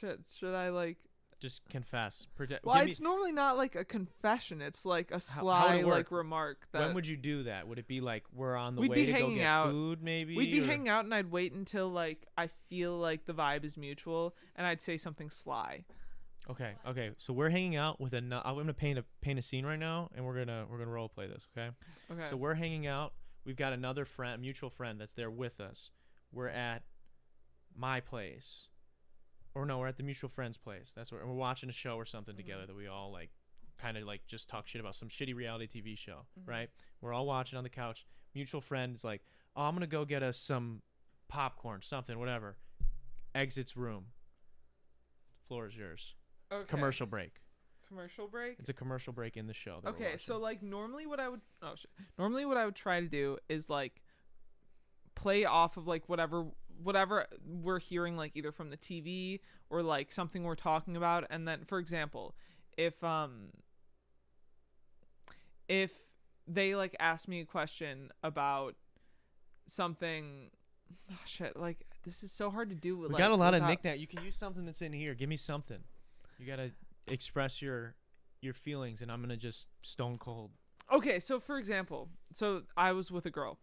Should I like just confess? Well, it's normally not like a confession. It's like a sly like remark. That when would you do that? Would it be like we're on the we'd way be to hanging go get out. Food? Maybe we'd be hanging out, and I'd wait until like I feel like the vibe is mutual, and I'd say something sly. Okay. So we're hanging out with I'm gonna paint a scene right now, and we're gonna role play this. Okay. So we're hanging out. We've got another friend, mutual friend, that's there with us. We're at my place, or no, we're at the mutual friend's place. That's where, and we're watching a show or something together that we all like, kind of like just talk shit about, some shitty reality TV show, right? We're all watching on the couch. Mutual friend is like, oh, I'm gonna go get us some popcorn, something, whatever. Exits room. Floor is yours. It's commercial break. Commercial break? It's a commercial break in the show. Okay, so like normally what I would try to do is like play off of like whatever we're hearing, like either from the TV or like something we're talking about. And then, for example, if they like ask me a question about something. Oh, shit, like this is so hard to do. We Like, got a lot of without- knickknack. You can use something that's in here. Give me something. You gotta express your feelings, and I'm gonna just stone cold. Okay, so for example, so I was with a girl.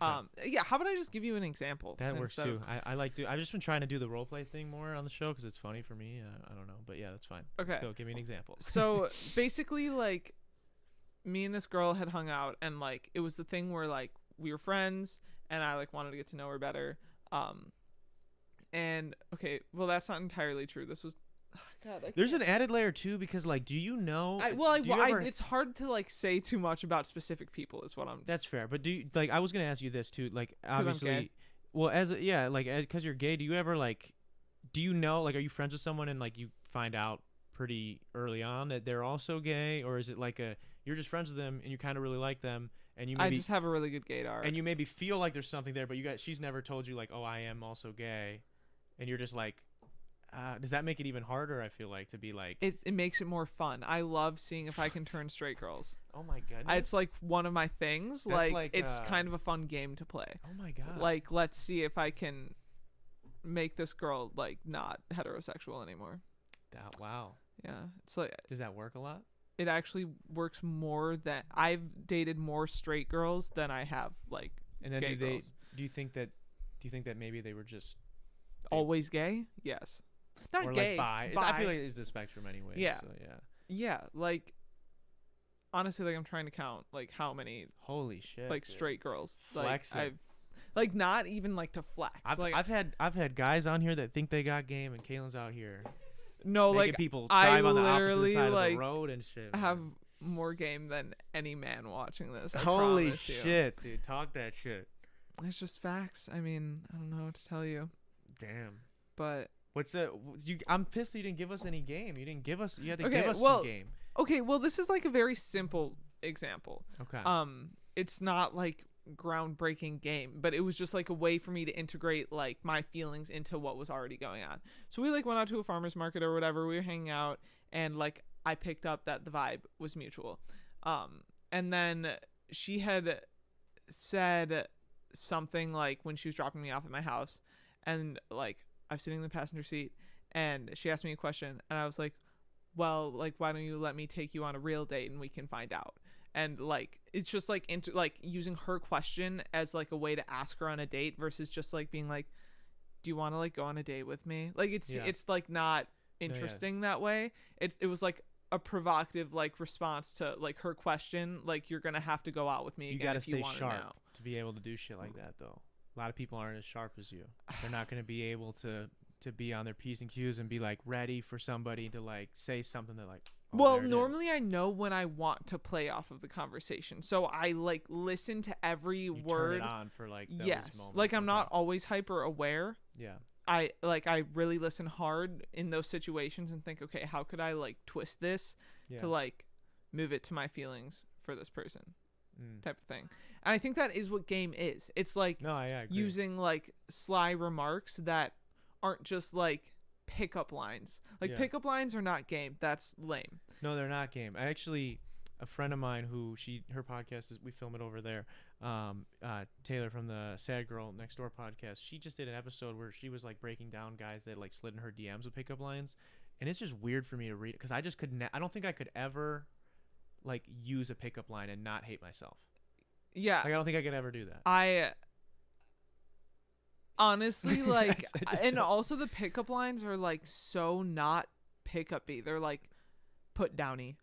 Okay. Yeah. How about I just give you an example? That works instead too. I like to. I've just been trying to do the role play thing more on the show because it's funny for me. I don't know, but yeah, that's fine. Okay. Let's go. Give me an example. So basically, like, me and this girl had hung out, and like it was the thing where like we were friends, and I like wanted to get to know her better. And okay, well that's not entirely true. This was, God. There's an added layer too because like, do you know? It's hard to like say too much about specific people. Is what I'm. That's fair, but do you like? I was gonna ask you this too. Like, I'm obviously, gay? well, because you're gay. Do you ever like? Do you know? Like, are you friends with someone and like you find out pretty early on that they're also gay, or is it like you're just friends with them and you kind of really like them and you I maybe just have a really good gaydar. and you maybe feel like there's something there, but she's never told you like, oh, I am also gay, and you're just like. Does that make it even harder? I feel like to be like It makes it more fun. I love seeing if I can turn straight girls. oh my goodness, It's like one of my things. That's Like it's kind of a fun game to play. oh my god, Like let's see if I can make this girl like not heterosexual anymore. that, wow. Yeah, it's like Does that work a lot? it actually works more than I've dated more straight girls than I have like And then gay do girls. you think that maybe they were just Always gay? Yes. Not or gay. like bi? I feel like it's a spectrum anyway. Yeah. So yeah. Yeah, like honestly, like I'm trying to count like how many Holy shit. like dude. straight girls Flexing. like I've like not even like to flex. I've had guys on here that think they got game, and Cailins out here no making like people I drive on the opposite literally, side like, of the road and shit. I man. have more game than any man watching this. I Holy promise you. shit, dude! Talk that shit. It's just facts. I mean, I don't know what to tell you, Damn. but I'm pissed that you didn't give us any game. You didn't give us. You had to Okay, give us well, some game. okay. Well, this is like a very simple example. Okay. It's not like groundbreaking game, but it was just like a way for me to integrate like my feelings into what was already going on. So we like went out to a farmer's market or whatever. We were hanging out, and like I picked up that the vibe was mutual. And then she had said something like when she was dropping me off at my house, and like I was sitting in the passenger seat, and she asked me a question, and I was like, well, like, why don't you let me take you on a real date and we can find out? And like it's just like like using her question as like a way to ask her on a date versus just like being like, do you want to like go on a date with me? Like it's like not interesting that way. It was like a provocative like response to like her question, like you're gonna have to go out with me You again gotta if you stay want sharp to know. to be able to do shit like that, though. A lot of people aren't as sharp as you. They're not gonna be able to be on their P's and Q's and be like ready for somebody to like say something that like. Oh, Well, there it is. normally I know when I want to play off of the conversation, so I like listen to every You word. turn it on for like those Yes, moments. like I'm Okay. not always hyper aware. Yeah. I really listen hard in those situations and think, okay, how could I like twist this Yeah. to like move it to my feelings for this person, Mm. type of thing. And I think that is what game is. It's like No, I agree. using like sly remarks that aren't just like pickup lines. Like Yeah. pickup lines are not game. That's lame. No, they're not game. I actually, a friend of mine who her podcast is, we film it over there. Taylor from the Sad Girl Next Door podcast. She just did an episode where she was like breaking down guys that like slid in her DMs with pickup lines, and it's just weird for me to read it because I just couldn't. I don't think I could ever like use a pickup line and not hate myself. Yeah. Like I don't think I could ever do that. I honestly like, I just and don't- also the pickup lines are like so not pickup-y. They're like put downy.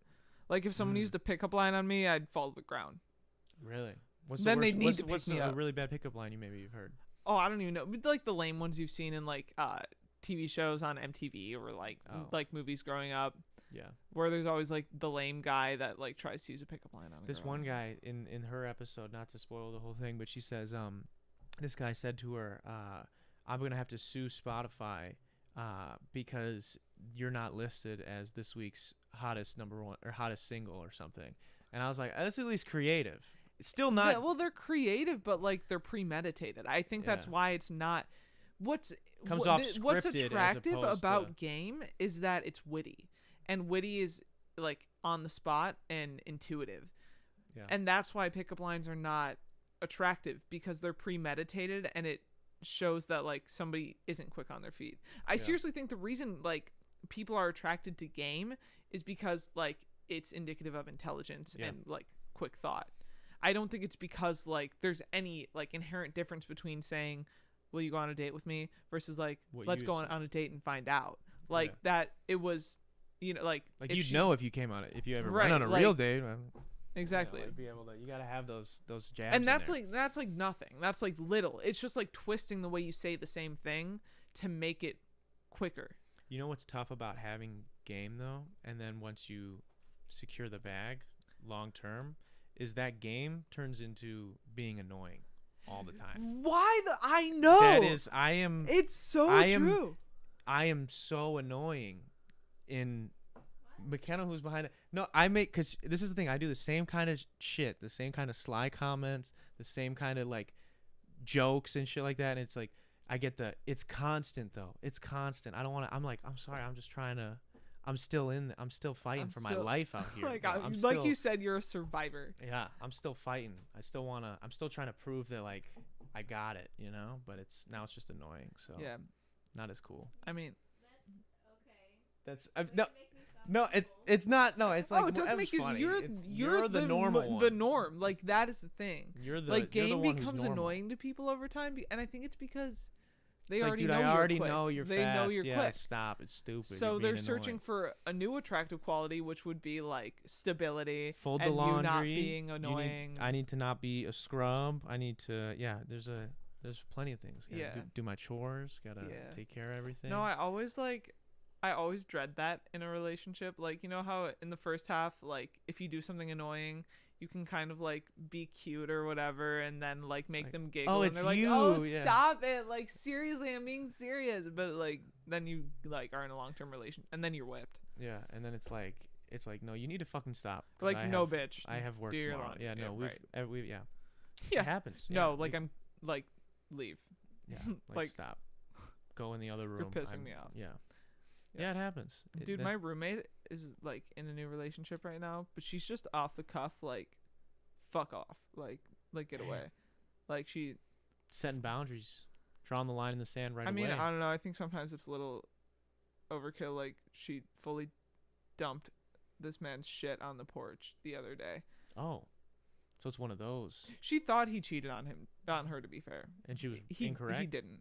Like if someone Mm. used a pickup line on me, I'd fall to the ground. Really? What's Then the they worst, need what's, to what's pick me a up. really bad pickup line you've heard? Oh, I don't even know. But like the lame ones you've seen in like TV shows on MTV or like Oh. like movies growing up, Yeah. where there's always like the lame guy that like tries to use a pickup line on a This girl. one guy in her episode, not to spoil the whole thing, but she says this guy said to her, I'm gonna have to sue Spotify because you're not listed as this week's hottest #1 or hottest single or something. And I was like, that's at least creative. It's still not. Yeah, well, they're creative, but like they're premeditated. I think that's Yeah. why it's not. What's Comes wh- off th- What's scripted as attractive opposed about to- game is that it's witty, and witty is like on the spot and intuitive, Yeah. and that's why pickup lines are not attractive because they're premeditated and it shows that like somebody isn't quick on their feet. I seriously think the reason like people are attracted to game is because like it's indicative of intelligence and like quick thought. I don't think it's because like there's any like inherent difference between saying, will you go on a date with me versus like let's go on a date and find out. Like that it was, you know, like you'd know if you came on it, if you ever went on a real date. Exactly. You know, be able to, you gotta have those jabs. And that's like nothing. That's like little. It's just like twisting the way you say the same thing to make it quicker. You know what's tough about having game though, and then once you secure the bag, long term, is that game turns into being annoying all the time. I know. That is, It's so true. I am so annoying in. McKenna, who's behind it. No, because this is the thing. I do the same kind of shit, the same kind of sly comments, the same kind of like jokes and shit like that. And it's like, it's constant though. It's constant. I don't want to, I'm like, I'm sorry. I'm just trying to, I'm still fighting for my life out here. Like you said, you're a survivor. Yeah. I'm still fighting. I'm still trying to prove that like I got it, you know, but it's just annoying. So yeah, not as cool. I mean, that's no, it's not. No, it's like it doesn't make you. Funny. You're the normal one. The norm. Like that is the thing. Game becomes annoying to people over time, and I think it's because they already know. I already know you're fast. They know you're quick. Stop. It's stupid. So they're searching for a new attractive quality, which would be like stability. Fold the and laundry. You not being annoying. I need to not be a scrub. I need to. Yeah. There's plenty of things. Do my chores. Gotta take care of everything. No, I always dread that in a relationship. Like, you know how in the first half, like, if you do something annoying, you can kind of, like, be cute or whatever and then, like, make them giggle. Oh, and they're like, stop it. Like, seriously, I'm being serious. But, like, then you, like, are in a long-term relationship. And then you're whipped. Yeah, and then it's like, no, you need to fucking stop. Like, bitch. I have work tomorrow. Yeah, no, we've Yeah. It happens. No, like, I'm, like, leave. Yeah, like stop. Go in the other room. You're pissing me off. Yeah. Yeah, it happens. Dude, my roommate is like in a new relationship right now, but she's just off the cuff, like, fuck off, like get away, like she setting boundaries, drawing the line in the sand right away. I mean, I don't know. I think sometimes it's a little overkill. Like she fully dumped this man's shit on the porch the other day. Oh, so it's one of those. She thought he cheated on her. To be fair, and she was incorrect. He didn't.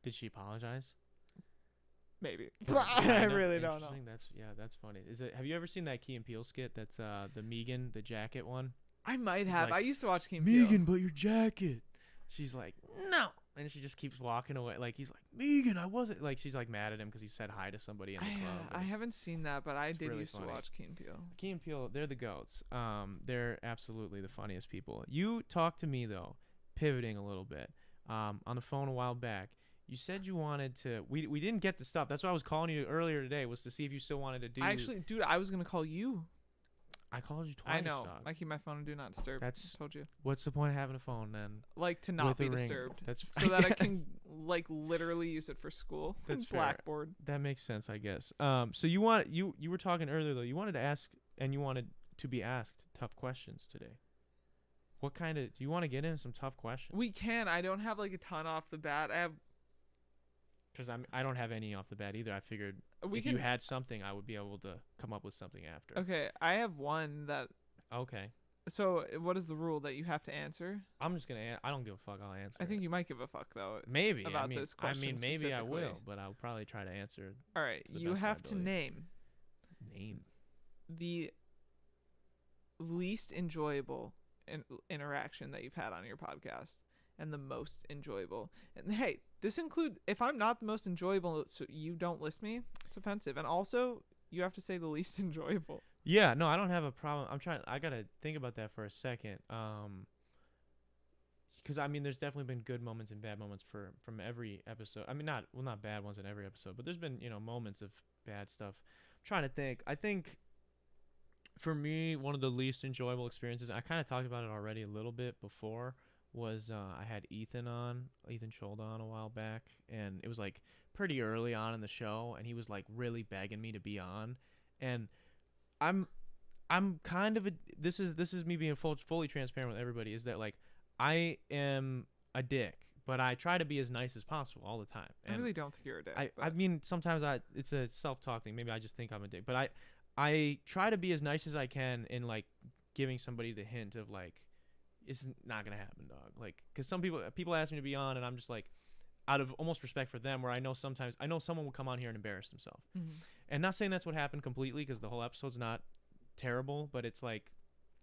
Did she apologize? Maybe. I really don't know. That's funny. Have you ever seen that Key and Peele skit? That's the Megan, the jacket one. I might have. Like, I used to watch Key and Peele. Megan, but your jacket. She's like, no, and she just keeps walking away. Like he's like, Megan, I wasn't. Like she's like mad at him because he said hi to somebody in the club. I haven't seen that, but I did really used funny. to watch Key and Peele. Key and Peele, they're the goats. They're absolutely the funniest people. You talked to me though, pivoting a little bit, on the phone a while back. You said you wanted to. We didn't get the stuff. That's why I was calling you earlier today. Was to see if you still wanted to do. Actually, dude, I was gonna call you. I called you twice. I know. Dog. I keep my phone on do not disturb. I told you. What's the point of having a phone then? Like to not be disturbed. That's so that I can like literally use it for school. That's Blackboard. Fair. That makes sense, I guess. So you were talking earlier though. You wanted to ask and you wanted to be asked tough questions today. What kind of? Do you want to get into some tough questions? We can. I don't have like a ton off the bat. I have. Because I don't have any off the bat either. I figured you had something, I would be able to come up with something after. Okay, I have one that. Okay. So what is the rule that you have to answer? I'm just gonna. I don't give a fuck. I'll answer. I think you might give a fuck though. Maybe about this question. Maybe I will, but I'll probably try to answer. All right, you have to name the least enjoyable interaction that you've had on your podcast. And the most enjoyable. And hey, this include if I'm not the most enjoyable, so you don't list me, it's offensive. And also, you have to say the least enjoyable. Yeah, no, I don't have a problem. I gotta think about that for a second. Because I mean, there's definitely been good moments and bad moments from every episode. I mean, not bad ones in every episode, but there's been moments of bad stuff. I'm trying to think. I think for me, one of the least enjoyable experiences. I kind of talked about it already a little bit before. Was I had Ethan Schold on a while back, and it was like pretty early on in the show, and he was like really begging me to be on, and I'm kind of this is me being fully transparent with everybody, is that like I am a dick, but I try to be as nice as possible all the time. I really don't think you're a dick. I mean, sometimes it's a self-talk thing. Maybe I just think I'm a dick, but I try to be as nice as I can in like giving somebody the hint of like, it's not gonna happen, dog. Like, cause some people ask me to be on, and I'm just like, out of almost respect for them, where I know someone will come on here and embarrass themselves. Mm-hmm. And not saying that's what happened completely, because the whole episode's not terrible, but it's like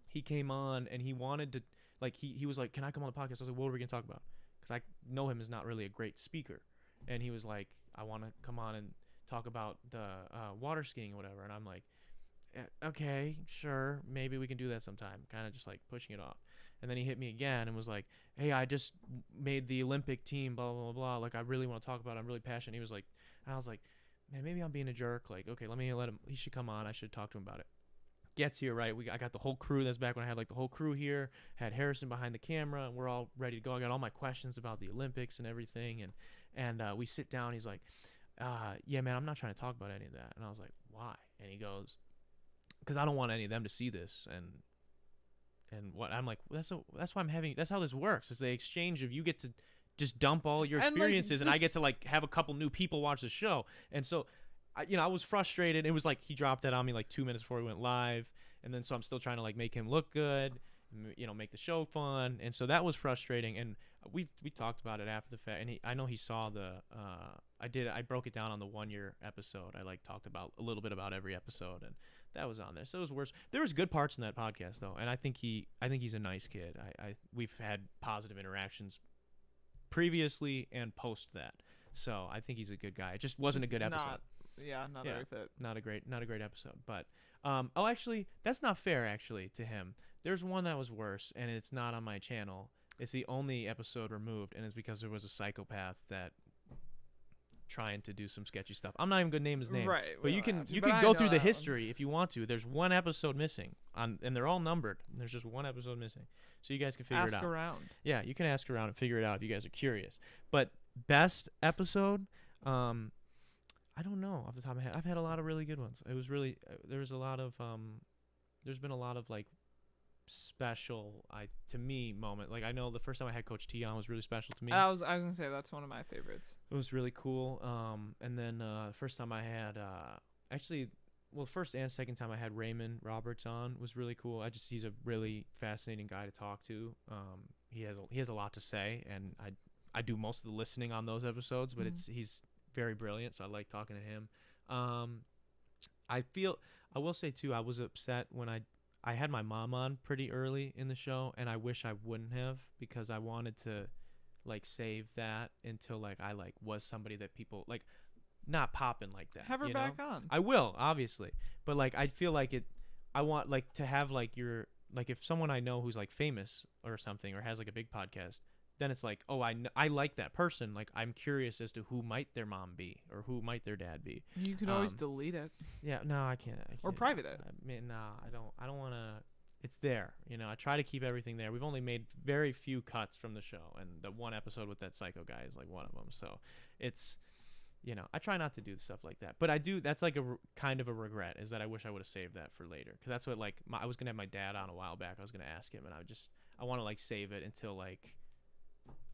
he came on and he wanted to, like, he was like, can I come on the podcast? I was like, what are we gonna talk about? Because I know him as not really a great speaker, and he was like, I want to come on and talk about the water skiing or whatever. And I'm like, okay, sure, maybe we can do that sometime, kind of just like pushing it off. And then he hit me again and was like, hey, I just made the Olympic team, blah, blah, blah, blah. Like, I really want to talk about it. I'm really passionate. He was like, and I was like, man, maybe I'm being a jerk. Like, okay, let him, he should come on. I should talk to him about it. Gets here, right? I got the whole crew. That's back when I had like the whole crew here, had Harrison behind the camera, and we're all ready to go. I got all my questions about the Olympics and everything. And we sit down. He's like, yeah, man, I'm not trying to talk about any of that. And I was like, why? And he goes, because I don't want any of them to see this. And what I'm like, that's why I'm having, that's how this works. It's the exchange of, you get to just dump all your experiences, and I get to like have a couple new people watch the show. And so, I was frustrated. It was like he dropped that on me like 2 minutes before we went live, and then so I'm still trying to like make him look good, make the show fun. And so that was frustrating. And we talked about it after the fact, and I know he saw the I broke it down on the 1 year episode. I like talked about a little bit about every episode, and that was on there. So it was worse. There was good parts in that podcast though, and I think he's a nice kid. We've had positive interactions previously and post that, so I think he's a good guy. It just wasn't a good episode. Not a very fit. Not a great episode. But actually, that's not fair. Actually, to him, there's one that was worse, and it's not on my channel. It's the only episode removed, and it's because there was a psychopath that trying to do some sketchy stuff. I'm not even gonna name his name, right? But you can go through the history if you want to. There's one episode missing and they're all numbered. And there's just one episode missing, so you guys can figure it out. Ask around. Yeah, you can ask around and figure it out if you guys are curious. But best episode, I don't know off the top of my head. I've had a lot of really good ones. It was really there's been a lot of like special to me moment. Like, I know the first time I had Coach T on was really special to me. I was gonna say that's one of my favorites. It was really cool. And then the first time I had the first and second time I had Raymond Roberts on was really cool. He's a really fascinating guy to talk to. He has a lot to say, and I do most of the listening on those episodes, but he's very brilliant, so I like talking to him. I will say too, I was upset when I had my mom on pretty early in the show, and I wish I wouldn't have, because I wanted to like save that until like I like was somebody that people like not popping like that. Have her back on. I will, obviously, but like I feel like I want like to have like if someone I know who's like famous or something or has like a big podcast, then it's like, oh, I like that person. Like, I'm curious as to who might their mom be or who might their dad be. You could always delete it. Yeah, no, I can't. Or private it. I mean, nah, I don't want to. It's there. I try to keep everything there. We've only made very few cuts from the show, and the one episode with that psycho guy is like one of them. So it's, I try not to do stuff like that. But I do. That's like kind of a regret, is that I wish I would have saved that for later. Because that's what I was going to have my dad on a while back. I was going to ask him, and I want to like save it until like,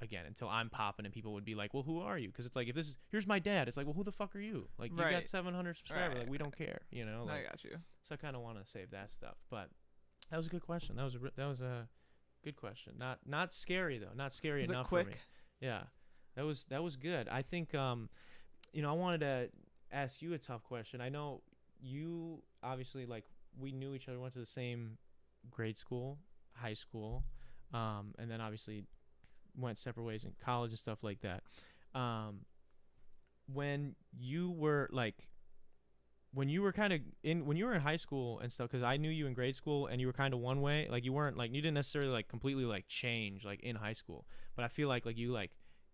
again, until I'm popping and people would be like, well, who are you? Because it's like, here's my dad. It's like, well, who the fuck are you? Like, you got 700 subscribers. Right. Like, we don't care, Like, no, I got you. So I kind of want to save that stuff. But that was a good question. That was a good question. Not scary though. Not scary was enough it quick? for me. Yeah, that was good. I think I wanted to ask you a tough question. I know you obviously, like, we knew each other, went to the same grade school, high school, and then obviously went separate ways in college and stuff like that. When you were when you were in high school and stuff, because I knew you in grade school and you were kind of one way, like you weren't like, you didn't necessarily like completely like change like in high school, but I feel like you like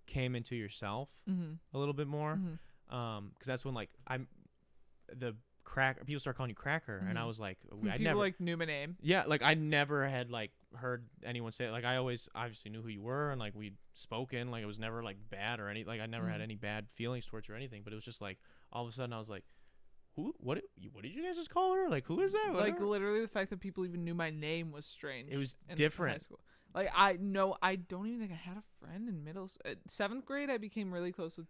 came into yourself a little bit more, because that's when like people start calling you Cracker, and I was like, I never like knew my name. Yeah, like I never had like heard anyone say it. Like I always obviously knew who you were, and like we'd spoken. Like it was never like bad or any, like I never had any bad feelings towards you or anything. But it was just like all of a sudden I was like, who? What did you guys just call her? Like, who is that? Like literally the fact that people even knew my name was strange. It was in different. high school. Like I don't even think I had a friend in seventh grade. I became really close with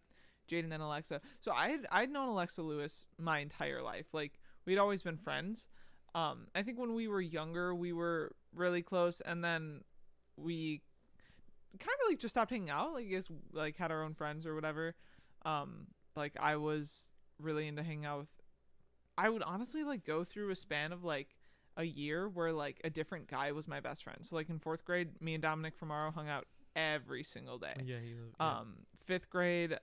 Jaden and Alexa. So I'd known Alexa Lewis my entire life. Like we'd always been friends. I think when we were younger, we were really close, and then we kind of like just stopped hanging out. Like I guess like had our own friends or whatever. Like I was really into hanging out with. I would honestly like go through a span of like a year where like a different guy was my best friend. So like in 4th grade, me and Dominic from Morrow hung out every single day. Yeah, 5th grade,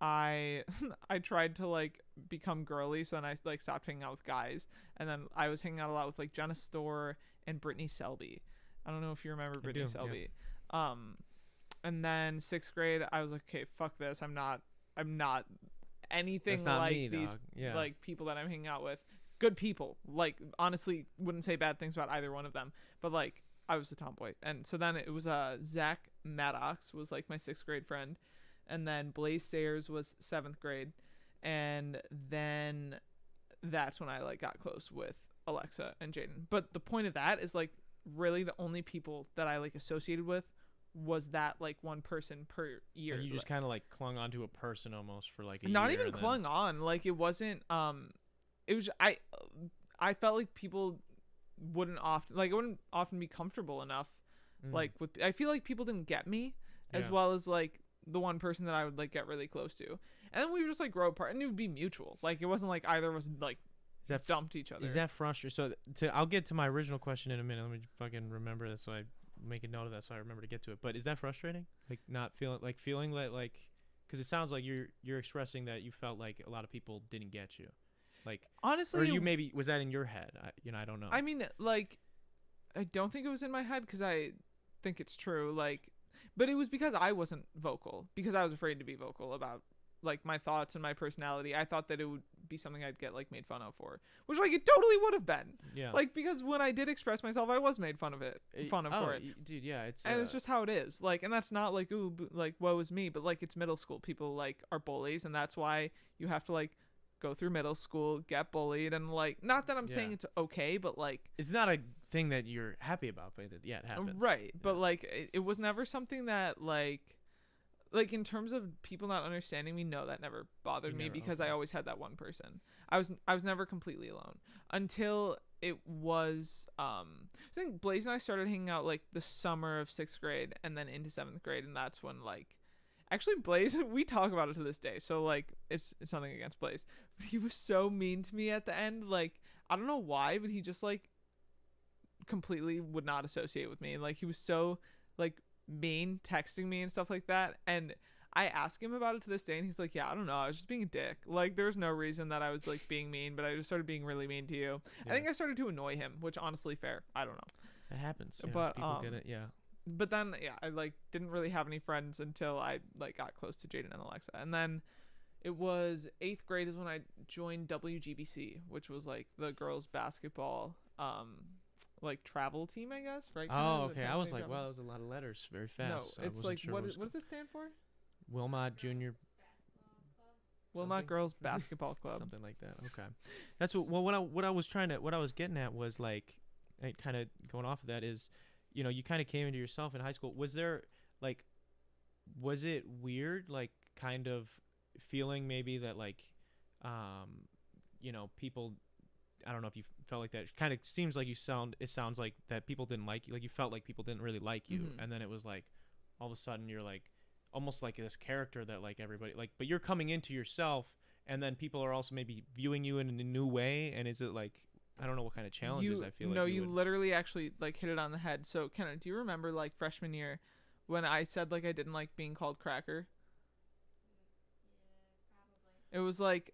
I tried to like become girly, so then I like stopped hanging out with guys, and then I was hanging out a lot with like Jenna Storr and Brittany Selby. I don't know if you remember Brittany Selby. Yeah. And then 6th grade, I was like, okay, fuck this. I'm not anything like me, these like people that I'm hanging out with. Good people. Like honestly, wouldn't say bad things about either one of them. But like I was a tomboy, and so then it was Zach Maddox was like my 6th grade friend, and then Blaze Sayers was 7th grade, and then that's when I like got close with Alexa and Jaden. But the point of that is like really the only people that I like associated with was that like one person per year. And you just kind of like clung onto a person almost for like a not year. Even clung on. Like it wasn't. It was I felt like people wouldn't often be comfortable enough. Like with I feel like people didn't get me as well as like the one person that I would like get really close to, and then we would just like grow apart, and it would be mutual. Like it wasn't like either of us like dumped each other. Is that frustrating? So I'll get to my original question in a minute. Let me fucking remember this so I make a note of that so I remember to get to it. But is that frustrating? Like not feeling like because it sounds like you're expressing that you felt like a lot of people didn't get you. Like honestly, or you maybe was that in your head? I don't know. I mean, like I don't think it was in my head because I think it's true. Like, but it was because I wasn't vocal, because I was afraid to be vocal about like my thoughts and my personality. I thought that it would be something I'd get like made fun of for, which like it totally would have been. Yeah. Like because when I did express myself, I was made fun of for it. Dude, yeah, it's just how it is. Like, and that's not like like woe is me, but like it's middle school. People like are bullies, and that's why you have to like go through middle school, get bullied, and like not that I'm saying it's okay, but like it's not a thing that you're happy about, but it happens. Right. But like it was never something that like in terms of people not understanding me, no, that never bothered me because I always had that one person. I was never completely alone until it was I think Blaze and I started hanging out like the summer of 6th grade and then into 7th grade, and that's when like actually Blaze, we talk about it to this day, so like it's nothing against Blaze, but he was so mean to me at the end. Like I don't know why, but he just like completely would not associate with me. Like he was so like mean texting me and stuff like that, and I ask him about it to this day, and he's like, yeah, I don't know, I was just being a dick. Like there's no reason that I was like being mean, but I just started being really mean to you. I think I started to annoy him, which honestly fair, I don't know, that happens. But people get it. But then I like didn't really have any friends until I like got close to Jaden and Alexa, and then it was 8th grade is when I joined WGBC, which was like the girls basketball like travel team, I guess, right? Oh, okay. I was like, wow, that was a lot of letters very fast. No, it's like what does it stand for? Wilmot Junior Wilmot Girls Basketball Club, something like that. Okay, that's what I was getting at was like, kind of going off of that is, you know, you kind of came into yourself in high school. Was it weird, like kind of feeling maybe that like, you know, people, I don't know if you felt like that. It kind of seems like it sounds like that people didn't like you. Like you felt like people didn't really like you. Mm-hmm. And then it was like, all of a sudden you're like, almost like this character that like everybody like, but you're coming into yourself, and then people are also maybe viewing you in a new way. And is it like, I don't know what kind of challenges I feel like. No, you literally actually like hit it on the head. So Kenna, do you remember like freshman year when I said like I didn't like being called Cracker? Yeah, probably. It was like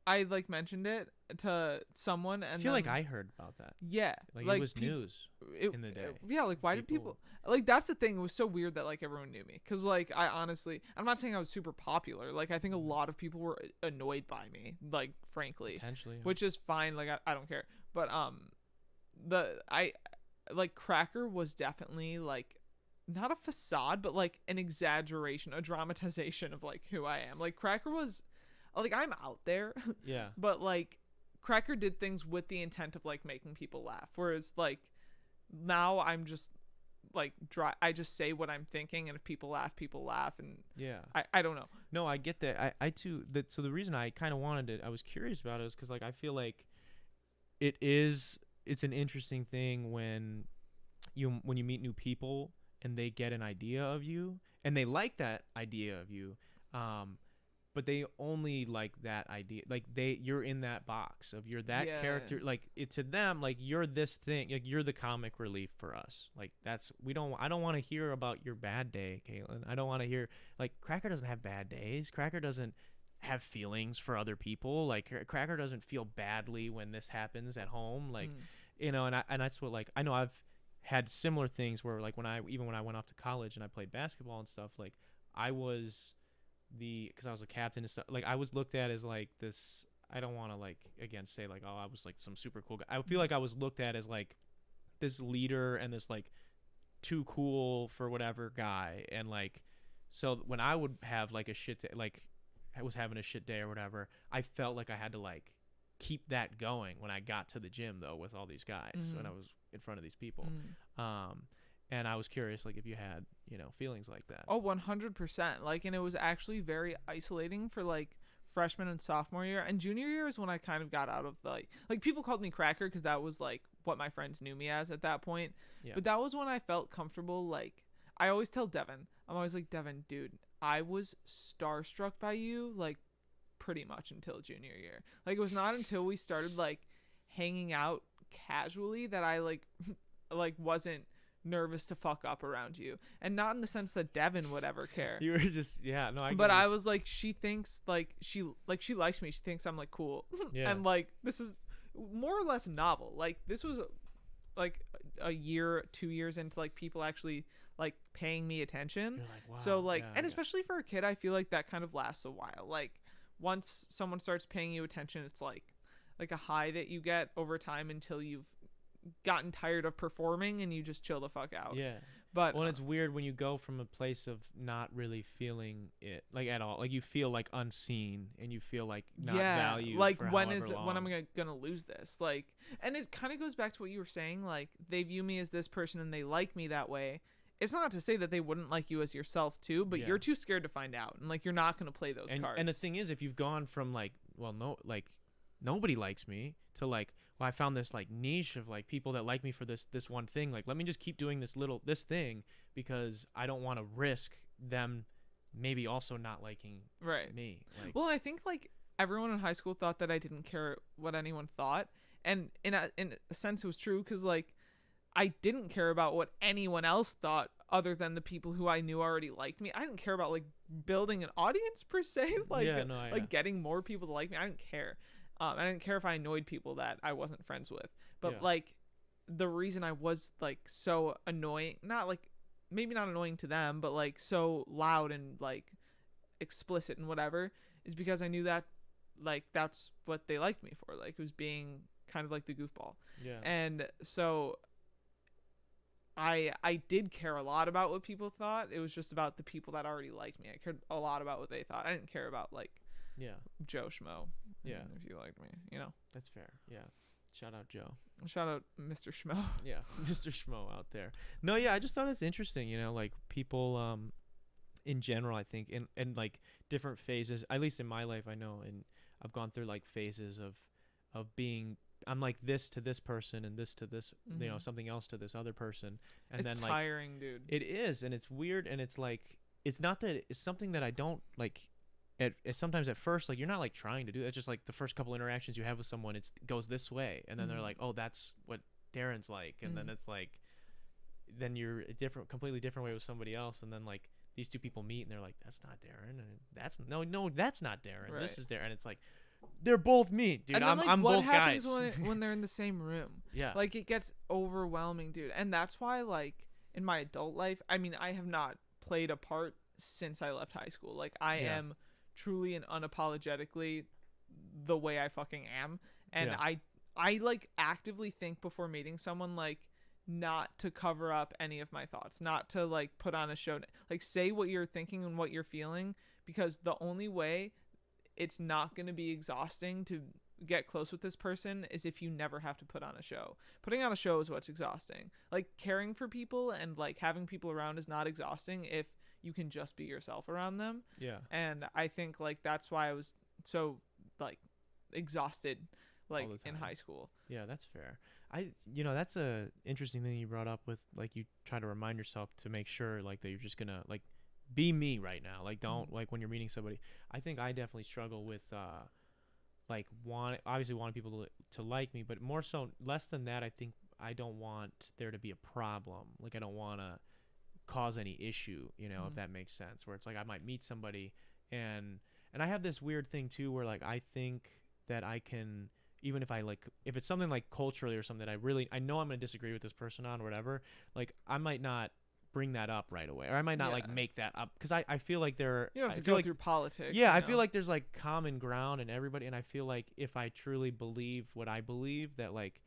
I like mentioned it to someone, and I feel like I heard about that. Yeah, like it was news in the day. Yeah, like why did people like? That's the thing. It was so weird that like everyone knew me, because like I honestly, I'm not saying I was super popular. Like I think a lot of people were annoyed by me. Like frankly, potentially, which is fine. Like I don't care. But like Cracker was definitely like not a facade, but like an exaggeration, a dramatization of like who I am. Like Cracker was. Like I'm out there, yeah. But like, Cracker did things with the intent of like making people laugh. Whereas like, now I'm just like I just say what I'm thinking, and if people laugh, and Yeah. I don't know. No, I get that. I too. So the reason I kind of wanted it, I was curious about it, is because like I feel like it's an interesting thing when you meet new people and they get an idea of you and they like that idea of you, but they only like that idea. Like you're in that box of you're that character. Like to them, like you're this thing. Like you're the comic relief for us. Like I don't want to hear about your bad day, Cailin. I don't want to hear, like, Cracker doesn't have bad days. Cracker doesn't have feelings for other people. Like Cracker doesn't feel badly when this happens at home. Like, and that's what, like, I know I've had similar things where, like, when I went off to college and I played basketball and stuff, like I was because I was a captain and stuff, like I was looked at as like this, I don't want to like again say like, oh, I was like some super cool guy. I feel like I was looked at as like this leader and this like too cool for whatever guy. And like, so when I would have like a shit day, like I was having a shit day or whatever, I felt like I had to like keep that going when I got to the gym though with all these guys when I was in front of these people. And I was curious, like, if you had, feelings like that. Oh, 100%. Like, and it was actually very isolating for like freshman and sophomore year, and junior year is when I kind of got out of the like people called me Cracker because that was like what my friends knew me as at that point. Yeah. But that was when I felt comfortable. Like, I always tell Devin, I'm always like, Devin, dude, I was starstruck by you like pretty much until junior year. Like, it was not until we started like hanging out casually that I like wasn't nervous to fuck up around you, and not in the sense that Devin would ever care. You were just but I was like, she thinks like she likes me, she thinks I'm like cool. Yeah. And like this is more or less novel. Like this was like a year, 2 years into like people actually like paying me attention. You're like, wow, so like, yeah, and especially for a kid, I feel like that kind of lasts a while. Like once someone starts paying you attention, it's like a high that you get over time until you've gotten tired of performing and you just chill the fuck out. Yeah. But well, it's weird when you go from a place of not really feeling it like at all. Like you feel like unseen and you feel like not valued. Like for when long. am I gonna lose this? Like, and it kind of goes back to what you were saying. Like they view me as this person and they like me that way. It's not to say that they wouldn't like you as yourself too, but you're too scared to find out, and like you're not gonna play those cards. And the thing is, if you've gone from like, well, no, like nobody likes me to like, well, I found this like niche of like people that like me for this one thing. Like, let me just keep doing this thing because I don't want to risk them maybe also not liking me. Like, well, I think like everyone in high school thought that I didn't care what anyone thought, and in a sense it was true because like I didn't care about what anyone else thought other than the people who I knew already liked me. I didn't care about like building an audience per se, like getting more people to like me. I didn't care. I didn't care if I annoyed people that I wasn't friends with. But like the reason I was like so annoying, not like maybe not annoying to them, but like so loud and like explicit and whatever, is because I knew that like that's what they liked me for. Like it was being kind of like the goofball. Yeah. And so I did care a lot about what people thought. It was just about the people that already liked me. I cared a lot about what they thought. I didn't care about like Joe Schmo. Yeah. If you liked me, That's fair. Yeah. Shout out Joe. Shout out Mr. Schmo. Yeah. Mr. Schmo out there. No, yeah, I just thought it's interesting, like people in general, I think in like different phases, at least in my life, I know, and I've gone through like phases of being, I'm like this to this person and this to this, something else to this other person. And it's then like tiring, dude. It is, and it's weird, and it's like, it's not that it's something that I don't like. Sometimes at first, like, you're not like trying to do it. It's just like the first couple interactions you have with someone, it goes this way, and then they're like, oh, that's what Darren's like, and then it's like, then you're a completely different way with somebody else, and then like these two people meet and they're like, that's not Darren, and that's not Darren. Right. This is Darren. It's like they're both me, dude. And then, I'm what both happens guys. when they're in the same room? Yeah, like it gets overwhelming, dude. And that's why like in my adult life, I mean, I have not played a part since I left high school. Like I am truly and unapologetically the way I fucking am, and I like actively think before meeting someone, like not to cover up any of my thoughts, not to like put on a show, like say what you're thinking and what you're feeling, because the only way it's not going to be exhausting to get close with this person is if you never have to put on a show. Putting on a show is what's exhausting. Like caring for people and like having people around is not exhausting if you can just be yourself around them. Yeah. And I think like that's why I was so like exhausted like in high school. Yeah, that's fair. That's a interesting thing you brought up with like you try to remind yourself to make sure like that you're just gonna like be me right now. Like don't like when you're meeting somebody. I think I definitely struggle with like wanting people to like me, but more so less than that. I think I don't want there to be a problem. Like I don't want to cause any issue, if that makes sense, where it's like I might meet somebody and I have this weird thing too where like I think that I can, even if it's something like culturally or something that I know I'm going to disagree with this person on or whatever, like I might not bring that up right away, or I might not like make that up, because I feel like you don't have to go through politics. Yeah, I feel like there's like common ground in everybody, and I feel like if I truly believe what I believe, that like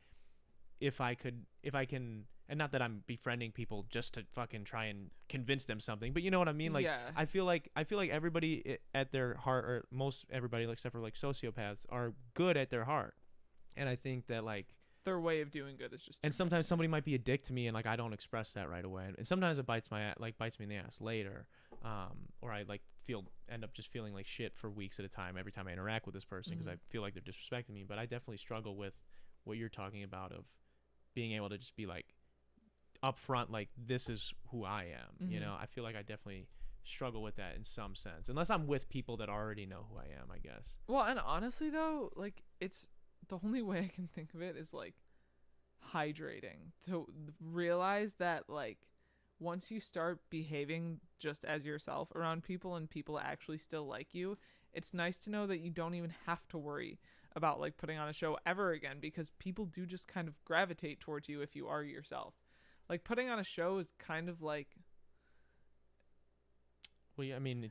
if I can, and not that I'm befriending people just to fucking try and convince them something, but you know what I mean? Like, I feel like everybody at their heart, or most everybody, like, except for like sociopaths, are good at their heart. And I think that like their way of doing good is just and sometimes somebody might be a dick to me and like I don't express that right away, and sometimes it bites me in the ass later, or I like end up just feeling like shit for weeks at a time every time I interact with this person, because I feel like they're disrespecting me. But I definitely struggle with what you're talking about, of being able to just be like upfront, like this is who I am. I feel like I definitely struggle with that in some sense, unless I'm with people that already know who I am, I guess. Well, and honestly though, like it's the only way I can think of it is like hydrating, to realize that like once you start behaving just as yourself around people and people actually still like you, it's nice to know that you don't even have to worry about like putting on a show ever again, because people do just kind of gravitate towards you if you are yourself. Like putting on a show is kind of like, well, yeah, I mean,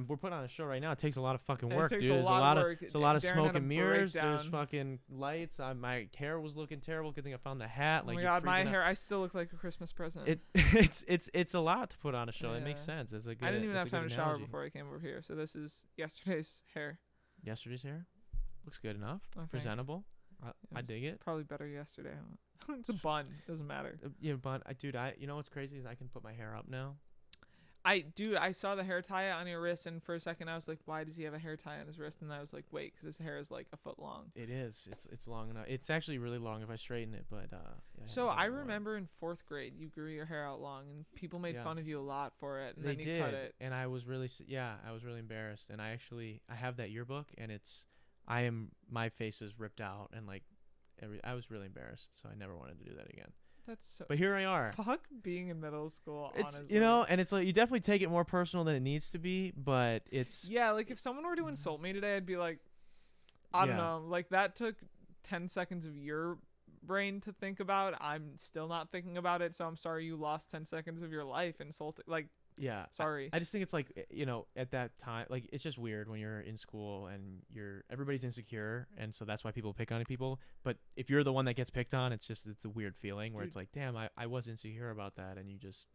we're putting on a show right now. It takes a lot of fucking work, dude. There's a lot of smoke and mirrors. There's fucking lights. My hair was looking terrible. Good thing I found the hat. Oh my god, my hair! I still look like a Christmas present. It's a lot to put on a show. It makes sense. It's a good. I didn't even have time to shower before I came over here, so this is yesterday's hair. Yesterday's hair looks good enough. Oh, presentable. I dig it. Probably better yesterday. It's a bun. Doesn't matter. Yeah, bun. Dude, you know what's crazy is I can put my hair up now. I saw the hair tie on your wrist, and for a second I was like, why does he have a hair tie on his wrist? And I was like, wait, because his hair is like a foot long. It is. It's long enough. It's actually really long if I straighten it, but yeah, so I remember in 4th grade you grew your hair out long, and people made fun of you a lot for it, and then you cut it. And I was really embarrassed, and I have that yearbook, and my face is ripped out, and like I was really embarrassed, so I never wanted to do that again. But here I are. Fuck being in middle school, it's, honestly. And it's like you definitely take it more personal than it needs to be, but it's... Yeah, like if someone were to insult me today, I'd be like, I don't know. Like that took 10 seconds of your brain to think about. I'm still not thinking about it, so I'm sorry you lost 10 seconds of your life insulting. Like, yeah, sorry. I just think it's like, at that time, like it's just weird when you're in school and everybody's insecure, and so that's why people pick on people. But if you're the one that gets picked on, it's a weird feeling where it's like, damn, I was insecure about that, and you just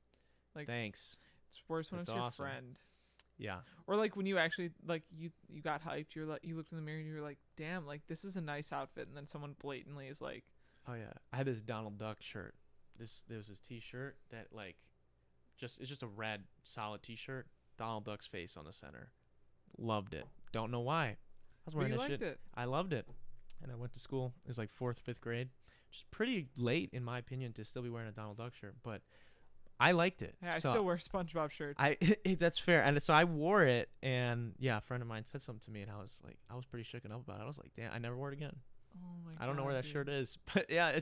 like, thanks. It's worse when it's your friend. Yeah. Or like when you actually like you got hyped, you looked in the mirror and you were like, damn, like this is a nice outfit, and then someone blatantly is like, oh yeah, I had this Donald Duck shirt. There was this T-shirt that like. It's just a red solid T-shirt, Donald Duck's face on the center. Loved it. Don't know why. I was wearing that shit. It. I loved it, and I went to school. It was like 4th, 5th grade, which is pretty late in my opinion to still be wearing a Donald Duck shirt, but I liked it. Yeah, I still wear SpongeBob shirts. That's fair, and so I wore it, and yeah, a friend of mine said something to me, and I was pretty shooken up about it. I was like, damn, I never wore it again. Oh my God, I don't know where that shirt is, but yeah,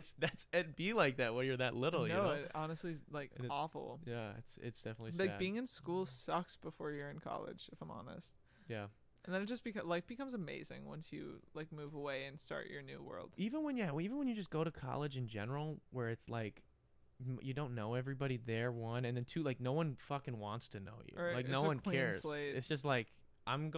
it'd be like that when you're that little. No, it honestly is like awful. Yeah, it's definitely like sad. Being in school sucks before you're in college, if I'm honest. Yeah. And then it just life becomes amazing once you like move away and start your new world. Even when you just go to college in general, where it's like you don't know everybody there, one, and then two, like no one fucking wants to know you. Like no one cares. Slate. It's just like I'm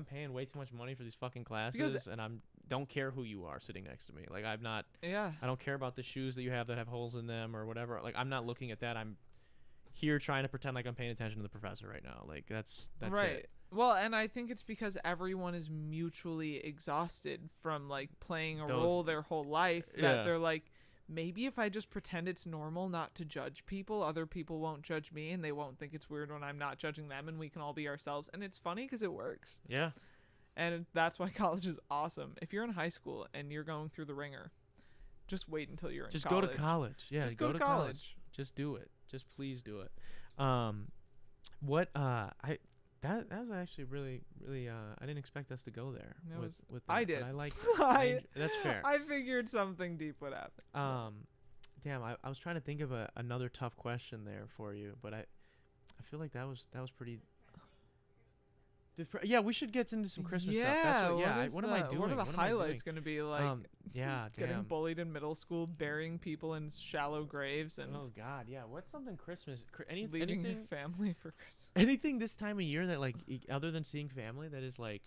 paying way too much money for these fucking classes, and don't care who you are sitting next to me. Like I don't care about the shoes that you have that have holes in them or whatever. Like I'm not looking at that. I'm here trying to pretend like I'm paying attention to the professor right now. Like that's right. it. Well, and I think it's because everyone is mutually exhausted from like playing a Those- role their whole life that Yeah. they're like, maybe if I just pretend it's normal not to judge people, other people won't judge me and they won't think it's weird when I'm not judging them, and we can all be ourselves. And it's funny because it works. Yeah. And that's why college is awesome. If you're in high school and you're going through the ringer, just wait until you're in Just college. go to college. Yeah. Just go to college. Just do it. Just please do it. That was actually really I didn't expect us to go there That was- with I that, but did. I like I- that's fair. I figured something deep would happen. Damn, I was trying to think of another tough question there for you, but I feel like that was pretty. Yeah, we should get into some Christmas stuff. That's what am I doing? What are the What am I highlights doing? going to be like? Yeah, Getting damn. bullied in middle school, burying people in shallow graves, and Oh God, yeah. What's something Christmas? leaving your Anything? family for Christmas. Anything this time of year that like other than seeing family that is like.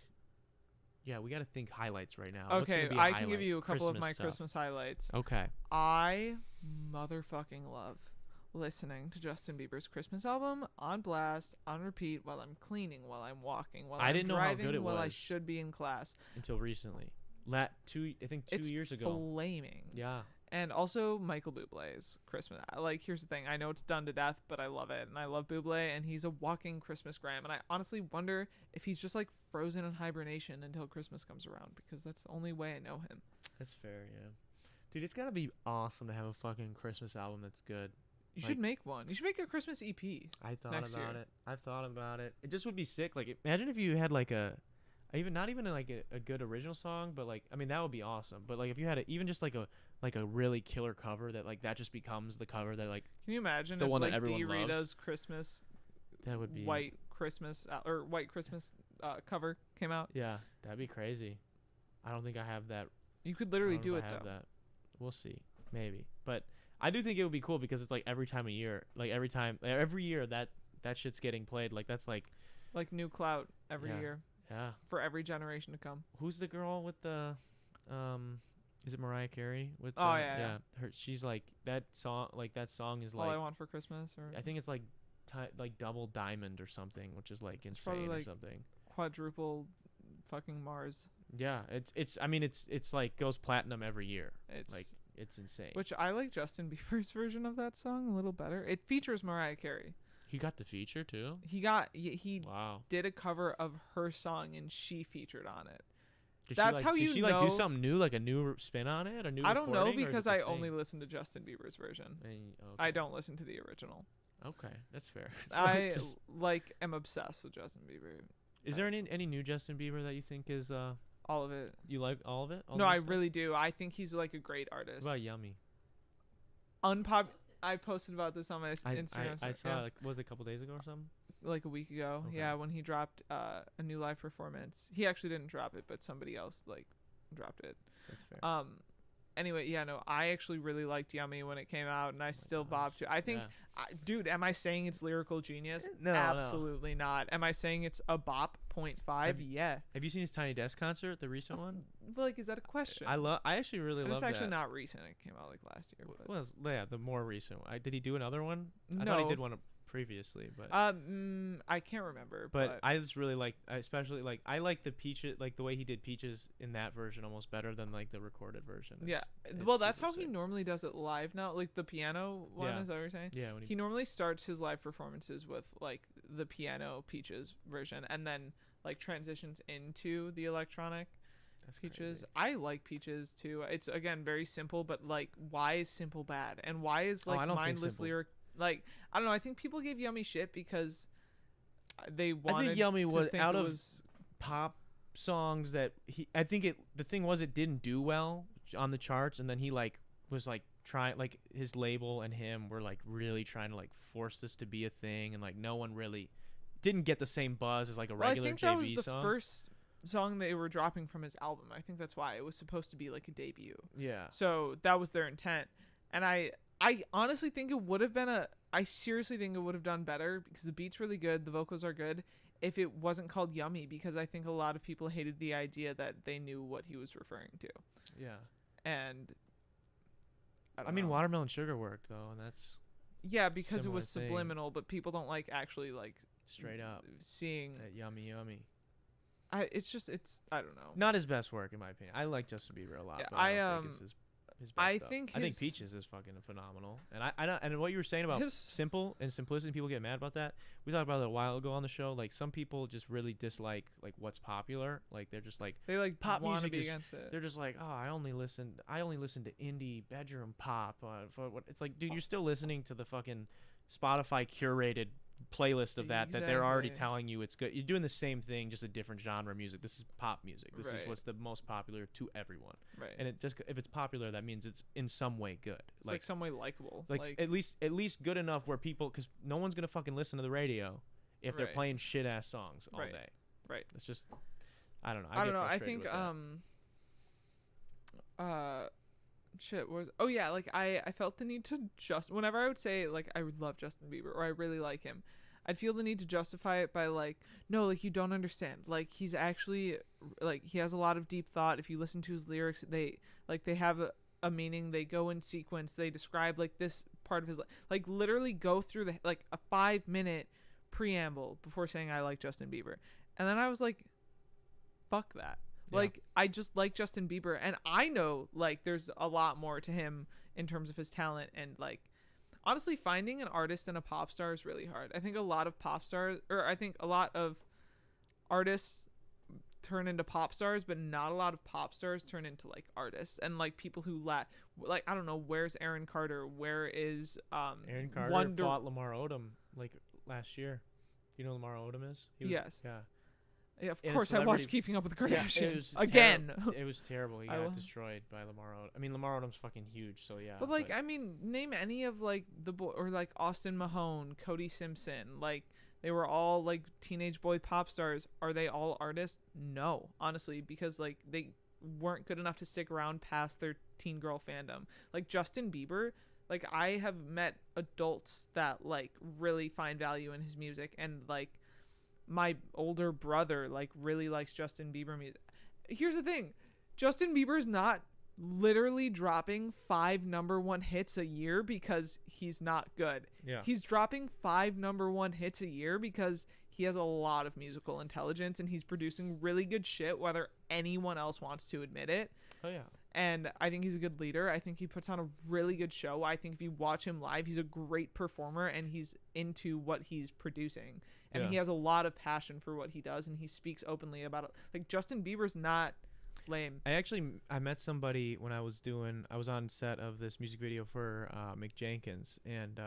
Yeah, we got to think highlights right now. What's Okay, gonna be a I can give highlight? you a couple of my stuff. Christmas highlights. Okay. I motherfucking love listening to Justin Bieber's Christmas album on blast, on repeat, while I'm cleaning, while I'm walking, while I I'm didn't know how driving, good it while I was. should be in class. Until recently. I think 2 It's years ago. flaming. Yeah. And also Michael Bublé's Christmas. Like, here's the thing. I know it's done to death, but I love it. And I love Bublé, and he's a walking Christmas gram. And I honestly wonder if he's just, like, frozen in hibernation until Christmas comes around, because that's the only way I know him. That's fair, yeah. Dude, it's got to be awesome to have a fucking Christmas album that's good. You Like- should make one. You should make a Christmas E EP. I thought Next about year. it. I thought about it. It just would be sick. Like, imagine if you had, like, not even like a good original song, but, like, I mean, that would be awesome. But, like, if you had even just, like, a really killer cover that, like, that just becomes the cover that, like, Can you imagine The if, one that like, everyone loves. Rita's Christmas that would be. white Christmas cover came out? Yeah, that'd be crazy. I don't think I have that. You could I literally don't know do if it, I have though. that. We'll see. Maybe. But I do think it would be cool because it's, like, every time of year. Like, every year that shit's getting played. Like, that's, like, Like, new clout every Yeah. year yeah. for every generation to come. Who's the girl with the is it Mariah Carey with Oh, the, yeah. she's like that song is All like I Want for Christmas, or I think it's like like Double Diamond or something, which is like It's probably, insane or like, something. quadruple fucking Mars. Yeah, it's I mean it's like goes platinum every year. It's Like it's insane. which I like Justin Bieber's version of that song a little better. It features Mariah Carey. He got the feature too. He Wow. did a cover of her song and she featured on it. Did That's she, like, how did you she like do know- something new, like a new spin on it, or new? I don't know recording, or is it because the I same? only listen to Justin Bieber's version. Okay. I don't listen to the original. Okay, that's fair. So I it's just- like am obsessed with Justin Bieber. is there any new Justin Bieber that you think is All of it. you like all of it? All No, the I stuff? really do. I think he's like a great What artist. about Yummy? I posted about this on my Instagram. I story, saw like was it a couple days ago or something? like a week ago. Okay. Yeah, when he dropped a new live performance. He actually didn't drop it, but somebody else like dropped it. That's fair. Anyway, yeah, no, I actually really liked Yummy when it came out, and I still gosh, bob to. I think, yeah. dude, am I saying it's lyrical genius? No, no. Absolutely not. Am I saying it's a bop 0.5? Have- Yeah. Have you seen his Tiny Desk concert, the recent one? Like, is that a question? I actually really And love it's actually that. not recent. It came out like last year. But Yeah, the more recent one. Did he do another one? I no. thought he did one previously, but I can't remember. but I just really like, especially like I like the Peaches, like the way he did Peaches in that version almost better than like the recorded version. yeah. It's Well, that's super how he sick. normally does it live now. Like the piano one, Yeah. is that what you're saying? Yeah, when He normally starts his live performances with like the piano Peaches version, and then like transitions into the electronic that's Peaches. crazy. I like Peaches too. It's again very simple, but like, why is simple bad? And why is like I don't think mindless simple- lyric? Like, I don't know. I think people gave Yummy shit because they I wanted. think Yummy to was think out it of was- pop songs that I think the thing was it didn't do well on the charts, and then he like was like trying, like his label and him were like really trying to like force this to be a thing, and like no one really didn't get the same buzz as like a Well, I regular think that was JB the song. first song they were dropping from his album. I think that's why it was supposed to be like a debut. Yeah. So that was their intent. And I honestly think it would have been I seriously think it would have done better because the beat's really good, the vocals are good, if it wasn't called Yummy, because I think a lot of people hated the idea that they knew what he was referring to. Yeah. And I don't mean, know. Watermelon Sugar worked though, and that's Yeah, because it similar was thing. subliminal, but people don't like actually like Straight up. seeing. That yummy. It's I don't know. Not his best work in my opinion. I like Justin Bieber a lot, Yeah, but I don't think it's his best I stuff. think I think his- Peaches is fucking phenomenal. And I don't, and what you were saying about His- simple and simplicity, people get mad about that. We talked about it a while ago on the show. Like some people just really dislike like what's popular. Like they're just like They like pop want to music be is- against it. they're just like, oh, I only listen to indie bedroom pop. For what it's like, dude, you're still listening to the fucking Spotify curated playlist of that they're already Exactly. telling you it's good. You're doing the same thing, just a different genre of music. This is pop music. This is Right. what's the most popular to everyone. Right. And it just if it's popular, that means it's in some way good. It's like some way likable. like at least good enough where people, because no one's gonna fucking listen to the radio if they're Right. playing shit ass songs all Right. day. Right. It's just I don't know. I don't get know. I frustrated think with that. shit was like I felt the need to whenever I would say like I love Justin Bieber or I really like him, I'd feel the need to justify it by like, no, like you don't understand, like he's actually like he has a lot of deep thought. If you listen to his lyrics, they have a meaning, they go in sequence, they describe like this part of his life, like literally go through the like a 5-minute preamble before saying I like Justin Bieber. And then I was like, fuck that. Yeah. Like I just like Justin Bieber, and I know like there's a lot more to him in terms of his talent, and like honestly finding an artist and a pop star is really hard. I think a lot of pop stars, or I think a lot of artists turn into pop stars, but not a lot of pop stars turn into like artists and like people who like I don't know, where's Aaron Carter, where is Aaron Carter fought Lamar Odom like last year. You know who Lamar Odom is? He was, Yes. Yeah. Yeah, of in a course I celebrity- watched Keeping Up with the Yeah, Kardashians it was again. It was terrible. He I got lo- destroyed by Lamar Odom. I mean, Lamar Odom's fucking huge, so yeah. But like, I mean, name any of like the boy or like Austin Mahone, Cody Simpson. Like they were all like teenage boy pop stars. Are they all artists? No, honestly, because like they weren't good enough to stick around past their teen girl fandom. Like Justin Bieber, like I have met adults that like really find value in his music, and like my older brother like really likes Justin Bieber music. Here's the thing, Justin Bieber's not literally dropping 5 #1 hits a year because he's not good. yeah. He's dropping 5 #1 hits a year because he has a lot of musical intelligence and he's producing really good shit whether anyone else wants to admit it. Oh yeah. And I think he's a good leader. I think he puts on a really good show. I think if you watch him live, he's a great performer and he's into what he's producing. And Yeah. he has a lot of passion for what he does and he speaks openly about it. Like Justin Bieber's not lame. I met somebody when I was on set of this music video for McJenkins, and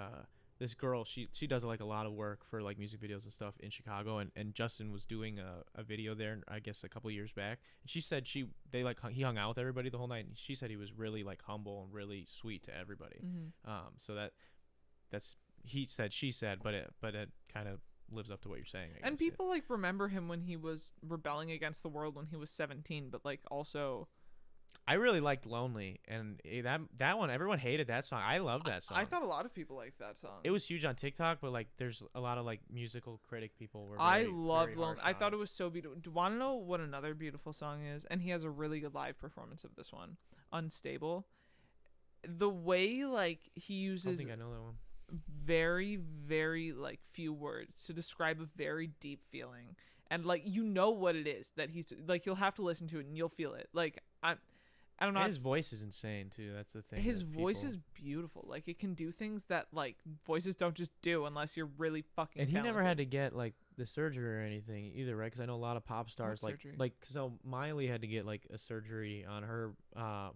this girl, she does like a lot of work for like music videos and stuff in Chicago, and Justin was doing a video there I guess a couple years back, and she said he hung out with everybody the whole night, and she said he was really like humble and really sweet to everybody. So that's he said, she said, but it kind of lives up to what you're saying, I guess. And people like remember him when he was rebelling against the world when he was 17, but like also I really liked Lonely, and that one, everyone hated that song. I loved that song. I thought a lot of people liked that song. It was huge on TikTok, but like there's a lot of like musical critic people were I very, loved very Lonely. harsh I thought on it was so beautiful. Do you want to know what another beautiful song is? And he has a really good live performance of this one. Unstable. The way like he I don't uses think I know that one. very, very like few words to describe a very deep feeling. And like you know what it is that he's like, you'll have to listen to it and you'll feel it. Like I'm not. And his voice is insane too. That's the thing. His that voice people- is beautiful. Like it can do things that like voices don't just do unless you're really fucking. And he never talented. had to get like the surgery or anything either, right? Because I know a lot of pop stars surgery? so Miley had to get like a surgery on her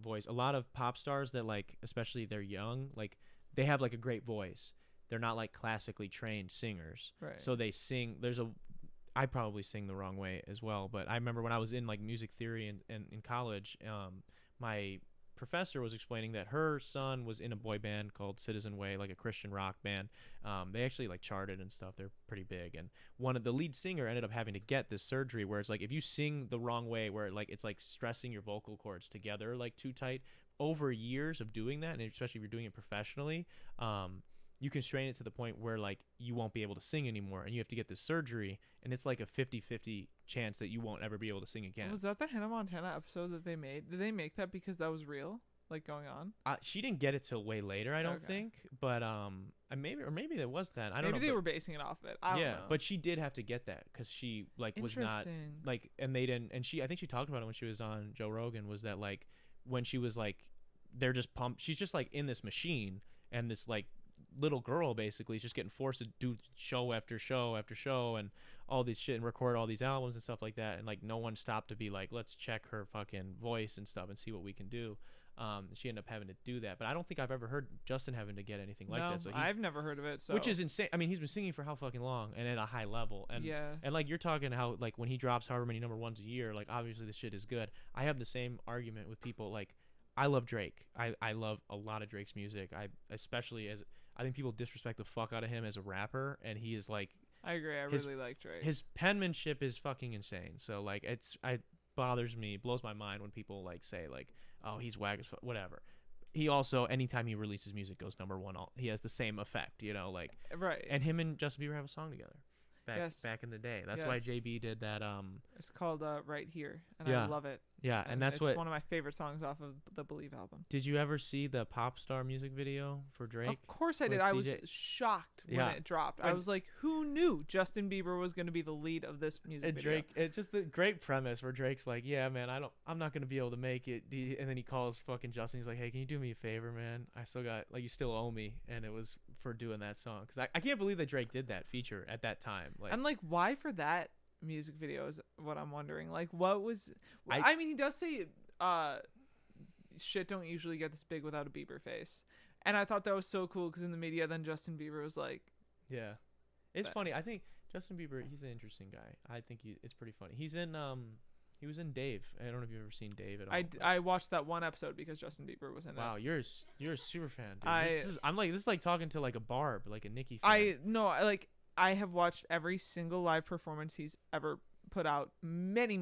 voice. A lot of pop stars that like, especially they're young, like they have like a great voice. They're not like classically trained singers, Right. so they sing. I probably sing the wrong way as well, but I remember when I was in like music theory in college, my professor was explaining that her son was in a boy band called Citizen Way, like a Christian rock band. They actually like charted and stuff. They're pretty big. And one of the lead singer ended up having to get this surgery where it's like if you sing the wrong way, where like it's like stressing your vocal cords together like too tight, over years of doing that, and especially if you're doing it professionally, you can strain it to the point where like you won't be able to sing anymore, and you have to get this surgery, and it's like a 50-50 chance that you won't ever be able to sing again. Was that the Hannah Montana episode that they made? Did they make that because that was real? like going on? She didn't get it till way later, I don't Okay. think. But maybe there was then. I don't know. Maybe they but- were basing it off of it. I don't know. but she did have to get that because she like was not Interesting. like, and they didn't. And I think she talked about it when she was on Joe Rogan. Was that like when she was like, they're just pumped. She's just like in this machine, and this like little girl basically is just getting forced to do show after show after show and all these shit and record all these albums and stuff like that. And like no one stopped to be like, let's check her fucking voice and stuff and see what we can do. She ended up having to do that, but I don't think I've ever heard Justin having to get anything like no, that. So I've never heard of it. So which is insane. I mean, he's been singing for how fucking long and at a high level. And yeah. and like you're talking how like when he drops however many number ones a year, like obviously this shit is good. I have the same argument with people. Like I love Drake. I love a lot of Drake's music. I think people disrespect the fuck out of him as a rapper, and he is like I agree. I really like Drake. his penmanship is fucking insane. So like bothers me, blows my mind when people like say like, oh, he's whack as fuck, whatever. He also, anytime he releases music, goes number one. He has the same effect, you know, like. Right. And him and Justin Bieber have a song together. Back in the day. That's why Yes. JB did that. It's called Right Here, and Yeah. I love it. Yeah, and that's it's what. one of my favorite songs off of the Believe album. Did you ever see the Pop Star music video for Drake? Of course I did. with I was DJ shocked when Yeah. it dropped. I When- was like, who knew Justin Bieber was going to be the lead of this music And video? Drake, it's just the great premise where Drake's like, "Yeah, man, I'm not gonna be able to make it." And then he calls fucking Justin. He's like, "Hey, can you do me a favor, man? I still got like you still owe me." And it was for doing that song because I can't believe that Drake did that feature at that time. Like, And like, why for that music video is what I'm wondering. Like, what was? I- I mean, he does say, shit don't usually get this big without a Bieber face, and I thought that was so cool because in the media, then Justin Bieber was like, yeah, it's But- funny. I think Justin Bieber, he's an interesting guy. I think it's pretty funny. He was in Dave. I don't know if you've ever seen Dave at all. but- I watched that one episode because Justin Bieber was in Wow, it. you're a super fan, dude. I- This is like talking to like a Barb, like a Nicki fan. I have watched every single live performance he's ever put out many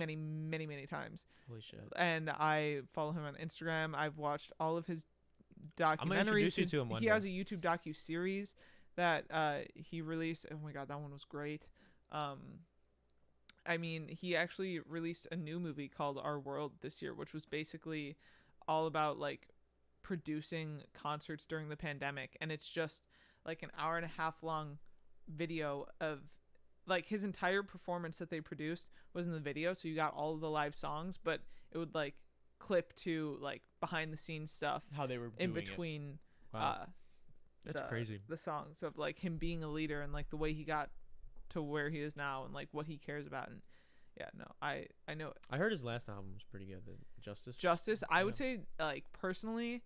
times, Holy shit. and I follow him on Instagram. I've watched all of his documentaries. gonna introduce you to him one He day. has a YouTube docu-series that he released. Oh my god, that one was great. I mean, he actually released a new movie called Our World this year, which was basically all about like producing concerts during the pandemic, and it's just like an hour and a half long video of like his entire performance that they produced was in the video, so you got all of the live songs, but it would like clip to like behind the scenes stuff How they were in doing it. between Wow. That's crazy. the songs of like him being a leader and like the way he got to where he is now and like what he cares about. And yeah, no, I know it. I heard his last album was pretty good. The Justice. Justice, I would Yeah. say like personally,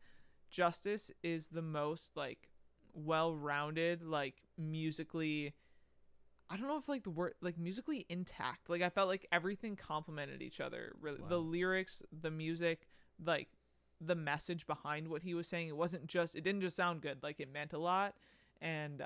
Justice is the most like well-rounded, like musically, I don't know if like the word like musically intact. Like I felt like everything complemented each other. Really, the Wow. lyrics, the music, like the message behind what he was saying. It didn't just sound good. Like it meant a lot, and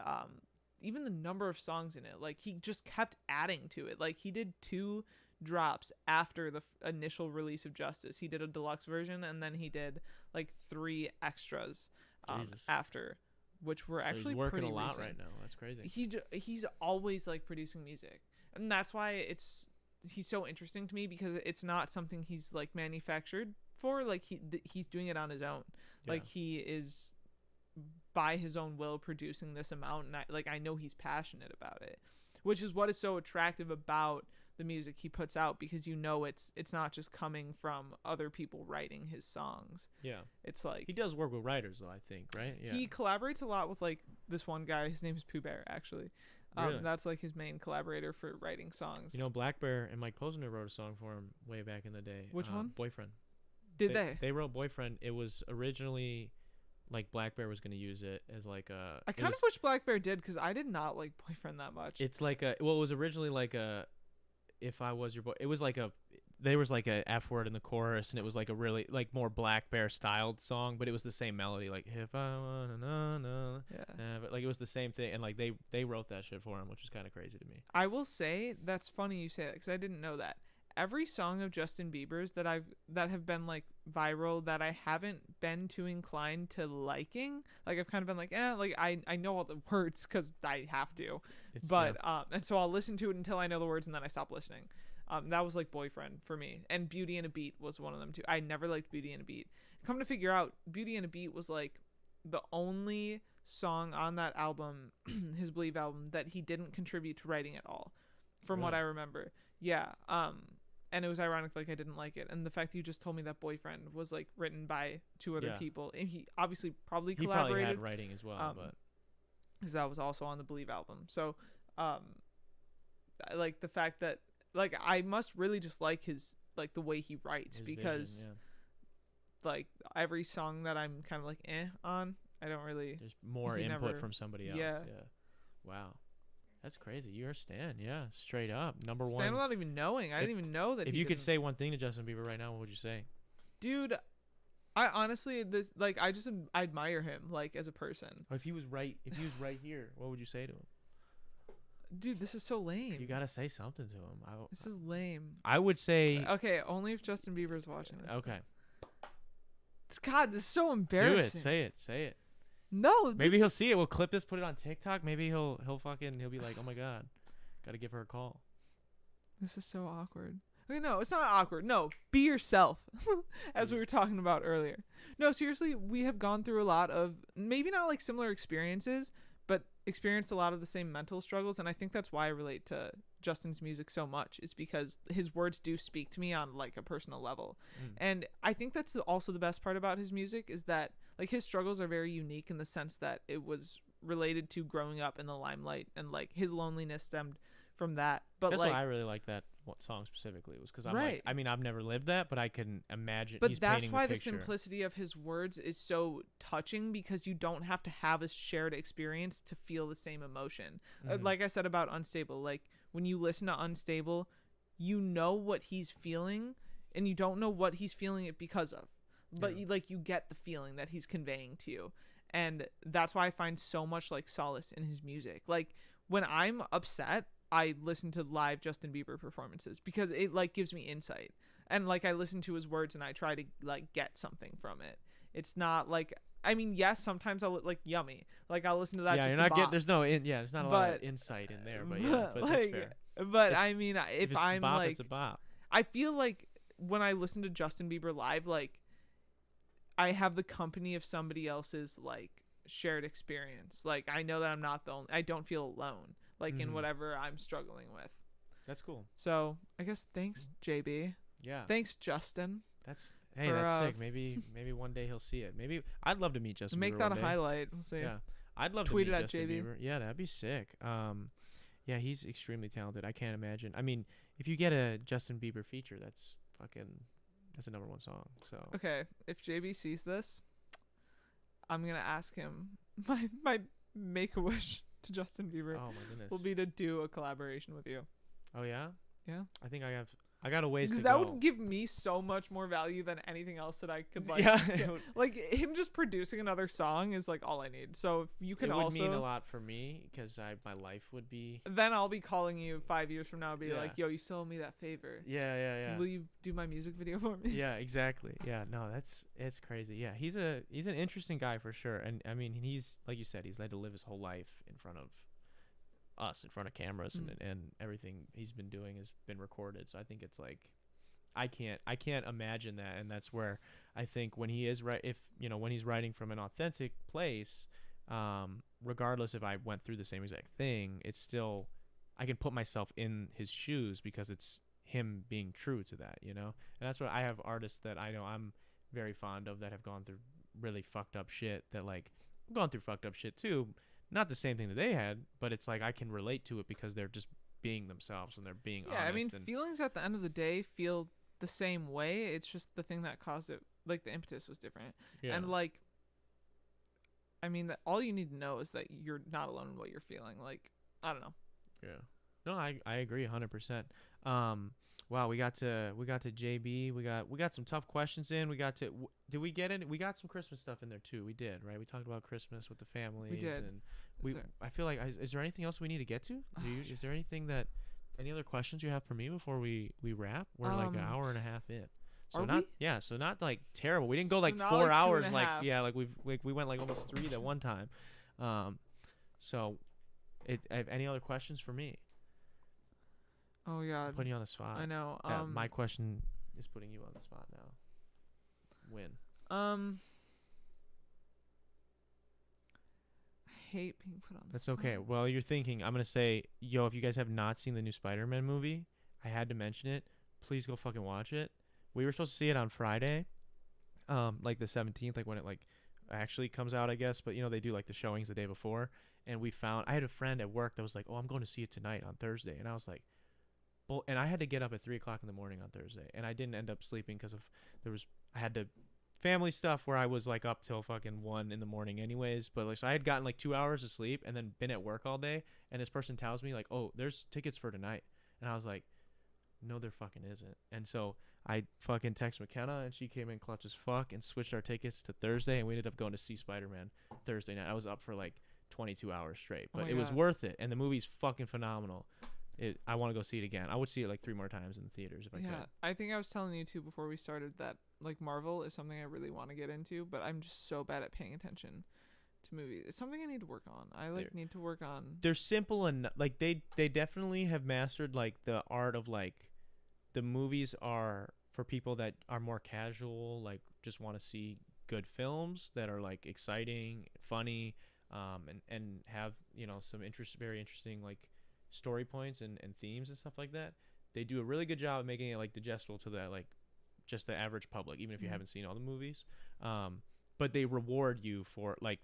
even the number of songs in it. Like he just kept adding to it. Like he did 2 drops after the initial release of Justice. He did a deluxe version, and then he did like 3 extras Jesus. after, which were So actually he's working pretty a lot recent. right now. That's crazy. He's always like producing music, and that's why he's so interesting to me, because it's not something he's like manufactured for. Like he's doing it on his own. Like Yeah. he is by his own will producing this amount, and I know he's passionate about it, which is what is so attractive about the music he puts out, because you know it's not just coming from other people writing his songs. Yeah. It's like He does work with writers though, I think, right? Yeah. he collaborates a lot with like this one guy. His name is Pooh Bear, actually. Really? That's like his main collaborator for writing songs. You know, Black Bear and Mike Posner wrote a song for him way back in the day. Which one? Boyfriend. Did they? They wrote Boyfriend. It was originally like Black Bear was going to use it as like a. I it kind of was- wish Black Bear did, because I did not like Boyfriend that much. It's like it was originally like a. If I was your boy, it was like there was like a F word in the chorus, and it was like a really like more Black Bear styled song, but it was the same melody, like if I wanna know, Yeah. but like it was the same thing, and like they wrote that shit for him, which is kind of crazy to me. I will say that's funny you say that, because I didn't know that. Every song of Justin Bieber's that have been like viral that I haven't been too inclined to liking, like I've kind of been like, like I know all the words because I have to, It's, but and so I'll listen to it until I know the words, and then I stop listening. That was like Boyfriend for me, and Beauty and a Beat was one of them too. I never liked Beauty and a Beat come to figure out, Beauty and a Beat was like the only song on that album, his Believe album, that he didn't contribute to writing at all, from what I remember. Yeah. And it was ironic, like I didn't like it, and the fact that you just told me that Boyfriend was like written by 2 other people, and he obviously probably collaborated. He probably had writing as well, but because that was also on the Believe album. So, like the fact that like I must really just like his like the way he writes, because vision, like every song that I'm kind of like on, I don't really. There's more input from somebody else. Yeah. Wow. That's crazy. You're a stan. Yeah. Straight up. Number one. Stan without even knowing. I didn't even know that. If you could say one thing to Justin Bieber right now, what would you say? Dude, I honestly, I I admire him, like, as a person. Or if he was right here, what would you say to him? Dude, this is so lame. You gotta say something to him. This is lame. I would say. Okay, only if Justin Bieber's watching this. Okay. God, this is so embarrassing. Do it. Say it. No. Maybe he'll see it. We'll clip this, put it on TikTok. Maybe he'll be like, oh my god, gotta give her a call. This is so awkward. Okay, no, it's not awkward. No, be yourself, as we were talking about earlier. No, seriously, we have gone through a lot of, maybe not like similar experiences, but experienced a lot of the same mental struggles, and I think that's why I relate to Justin's music so much, is because his words do speak to me on like a personal level. And I think that's also the best part about his music, is that like his struggles are very unique in the sense that it was related to growing up in the limelight, and like his loneliness stemmed from that. But that's like, why I really like that song specifically, was because I'm right. like, I mean, I've never lived that, but I can imagine. But he's that's why the picture. simplicity of his words is so touching, because you don't have to have a shared experience to feel the same emotion. Like I said about Unstable, like when you listen to Unstable, you know what he's feeling, and you don't know what he's feeling it because of, but you get the feeling that he's conveying to you. And that's why I find so much like solace in his music. Like when I'm upset, I listen to live Justin Bieber performances, because it like gives me insight, and like I listen to his words and I try to like get something from it. It's not like, I mean, yes, sometimes I'll like Yummy, like I'll listen to that. Yeah, just you're not getting. bop. There's no. There's not a lot of insight in there, but yeah, but like, that's fair. But I mean, if it's I'm a bop, like, it's a bop. I feel like when I listen to Justin Bieber live, like I have the company of somebody else's like shared experience. Like I know that I'm not the only. I don't feel alone, like in whatever I'm struggling with. That's cool. So I guess thanks, JB. Yeah. Thanks, Justin. That's for, sick. Maybe one day he'll see it. Maybe I'd love to meet Justin Bieber. Make that one a day. highlight. We'll see. Yeah, I'd love Tweet to meet it at Justin JB. Bieber. Yeah, that'd be sick. Yeah, he's extremely talented. I can't imagine. I mean, if you get a Justin Bieber feature, that's a number one song. So Okay, if JB sees this, I'm gonna ask him. My make-a-wish to Justin Bieber oh my goodness. will be to do a collaboration with you. Oh yeah. Yeah. I think I got a ways Because to that go. would give me so much more value than anything else that I could like. Yeah. get. Like him just producing another song is like all I need. So if you can it would also mean a lot for me, because my life would be. then I'll be calling you 5 years from now and be Yeah. like, yo, you still owe me that favor. Yeah. Will you do my music video for me? Yeah, exactly. Yeah, no, it's crazy. Yeah, he's an interesting guy for sure. And I mean, he's, like you said, he's led to live his whole life in front of us, in front of cameras, and everything he's been doing has been recorded. So I think it's like, I can't imagine that. And that's where I think when he is when he's writing from an authentic place, regardless if I went through the same exact thing, it's still, I can put myself in his shoes, because it's him being true to that, And that's what I have artists that I know I'm very fond of that have gone through really fucked up shit, that like I've gone through fucked up shit too. Not the same thing that they had, but it's like I can relate to it because they're just being themselves and they're being honest. I mean, feelings at the end of the day feel the same way. It's just the thing that caused it, like the impetus was different. Yeah. And like, I mean, that all you need to know is that you're not alone in what you're feeling. Like, I don't know. Yeah. No, I agree 100%. Wow, we got to JB. We got some tough questions in. Did we get in? We got some Christmas stuff in there too. We did, right? We talked about Christmas with the families. We did. And Yes, sir. I feel like, is there anything else we need to get to? Is there any other questions you have for me before we wrap? We're like an hour and a half in. So Are not we? Yeah, so not like terrible. We didn't go So like not 4 like 2 hours and a like half. yeah, like we went like almost 3 that one time. So have any other questions for me? Oh I'm God. putting you on the spot. I know. My question is putting you on the spot now. Win. I hate being put on the That's spot. okay. Well, you're thinking, I'm going to say, yo, if you guys have not seen the new Spider-Man movie, I had to mention it. Please go fucking watch it. We were supposed to see it on Friday, like the 17th, like when it like actually comes out, I guess. But, you know, they do like the showings the day before. And I had a friend at work that was like, oh, I'm going to see it tonight on Thursday. And I was like, and I had to get up at 3 o'clock in the morning on Thursday. And I didn't end up sleeping because I had to family stuff where I was like up till fucking 1 in the morning anyways. But like, so I had gotten like 2 hours of sleep and then been at work all day. And this person tells me like, oh, there's tickets for tonight. And I was like, no, there fucking isn't. And so I fucking text McKenna and she came in clutch as fuck and switched our tickets to Thursday. And we ended up going to see Spider-Man Thursday night. I was up for like 22 hours straight, but my it was God. worth it. And the movie's fucking phenomenal. I want to go see it again. I would see it like 3 more times in the theaters if I Yeah, could. I think I was telling you too before we started that like Marvel is something I really want to get into, but I'm just so bad at paying attention to movies. It's something I need to work on. I like need to work on. They're simple and like they definitely have mastered like the art of like the movies are for people that are more casual, like just want to see good films that are like exciting, funny, and have, you know, some very interesting like story points and themes and stuff like that. They do a really good job of making it like digestible to the like just the average public, even if you haven't seen all the movies. But they reward you for like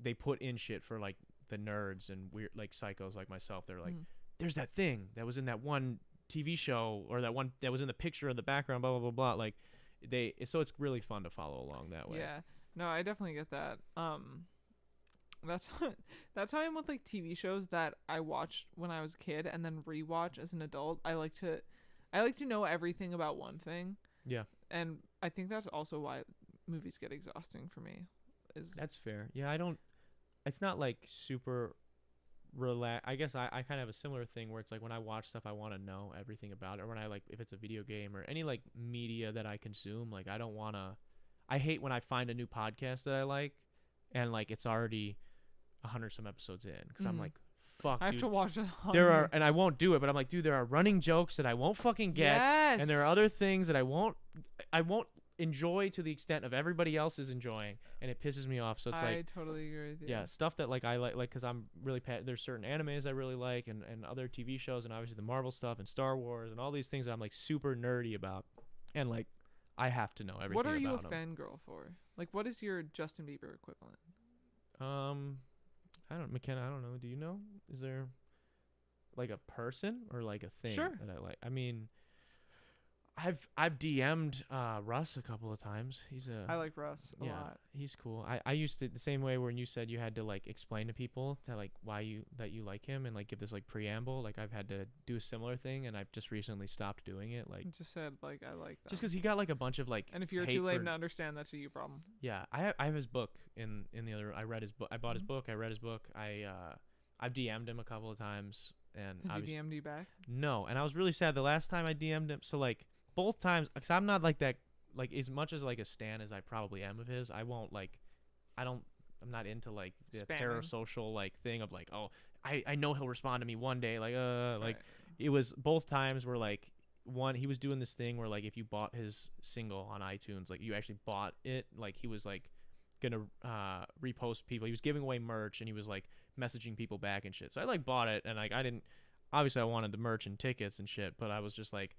they put in shit for like the nerds and weird like psychos like myself. They're like, there's that thing that was in that one TV show or that one that was in the picture in the background, blah blah blah blah. Like so it's really fun to follow along that way. Yeah, no, I definitely get that. That's how I am with like TV shows that I watched when I was a kid and then rewatch as an adult. I like to know everything about one thing. Yeah. And I think that's also why movies get exhausting for me. That's fair. Yeah, it's not like super relax. I guess I kind of have a similar thing where it's like when I watch stuff, I want to know everything about it. Or when I like, if it's a video game or any like media that I consume, like I hate when I find a new podcast that I like and like it's already 100 some episodes in because I'm like, fuck, I have dude. to watch it. And I won't do it, but I'm like, dude, there are running jokes that I won't fucking get, and there are other things that I won't enjoy to the extent of everybody else is enjoying, and it pisses me off. So it's I totally agree with you. yeah, stuff that like I like because I'm really there's certain animes I really like and other TV shows and obviously the Marvel stuff and Star Wars and all these things I'm like super nerdy about, and like I have to know everything. What are you a about 'em. fangirl for? Like, what is your Justin Bieber equivalent? McKenna, I don't know. Do you know? Is there like a person or like a thing Sure. that I like? I mean, I've DM'd Russ a couple of times. I like Russ a lot. He's cool. I used to the same way when you said you had to like explain to people that like why you like him and like give this like preamble. Like I've had to do a similar thing and I've just recently stopped doing it. Like Just said like I like that. just because he got like a bunch of like. And if you're hate too late for- to understand, that's a you problem. Yeah, I have his book in the other. I read his book. I bought his book. I read his book. I've DM'd him a couple of times and Has he DM'd you back? no, and I was really sad the last time I DM'd him. So like both times, because I'm not like that. Like as much as like a stan as I probably am of his, I won't like. I'm not into like the Spamming. parasocial like thing of like, oh, I know he'll respond to me one day. Like like Right. it was both times where like one he was doing this thing where like if you bought his single on iTunes, like you actually bought it, like he was like gonna repost people. He was giving away merch and he was like messaging people back and shit. So I like bought it and like I didn't. Obviously I wanted the merch and tickets and shit, but I was just like,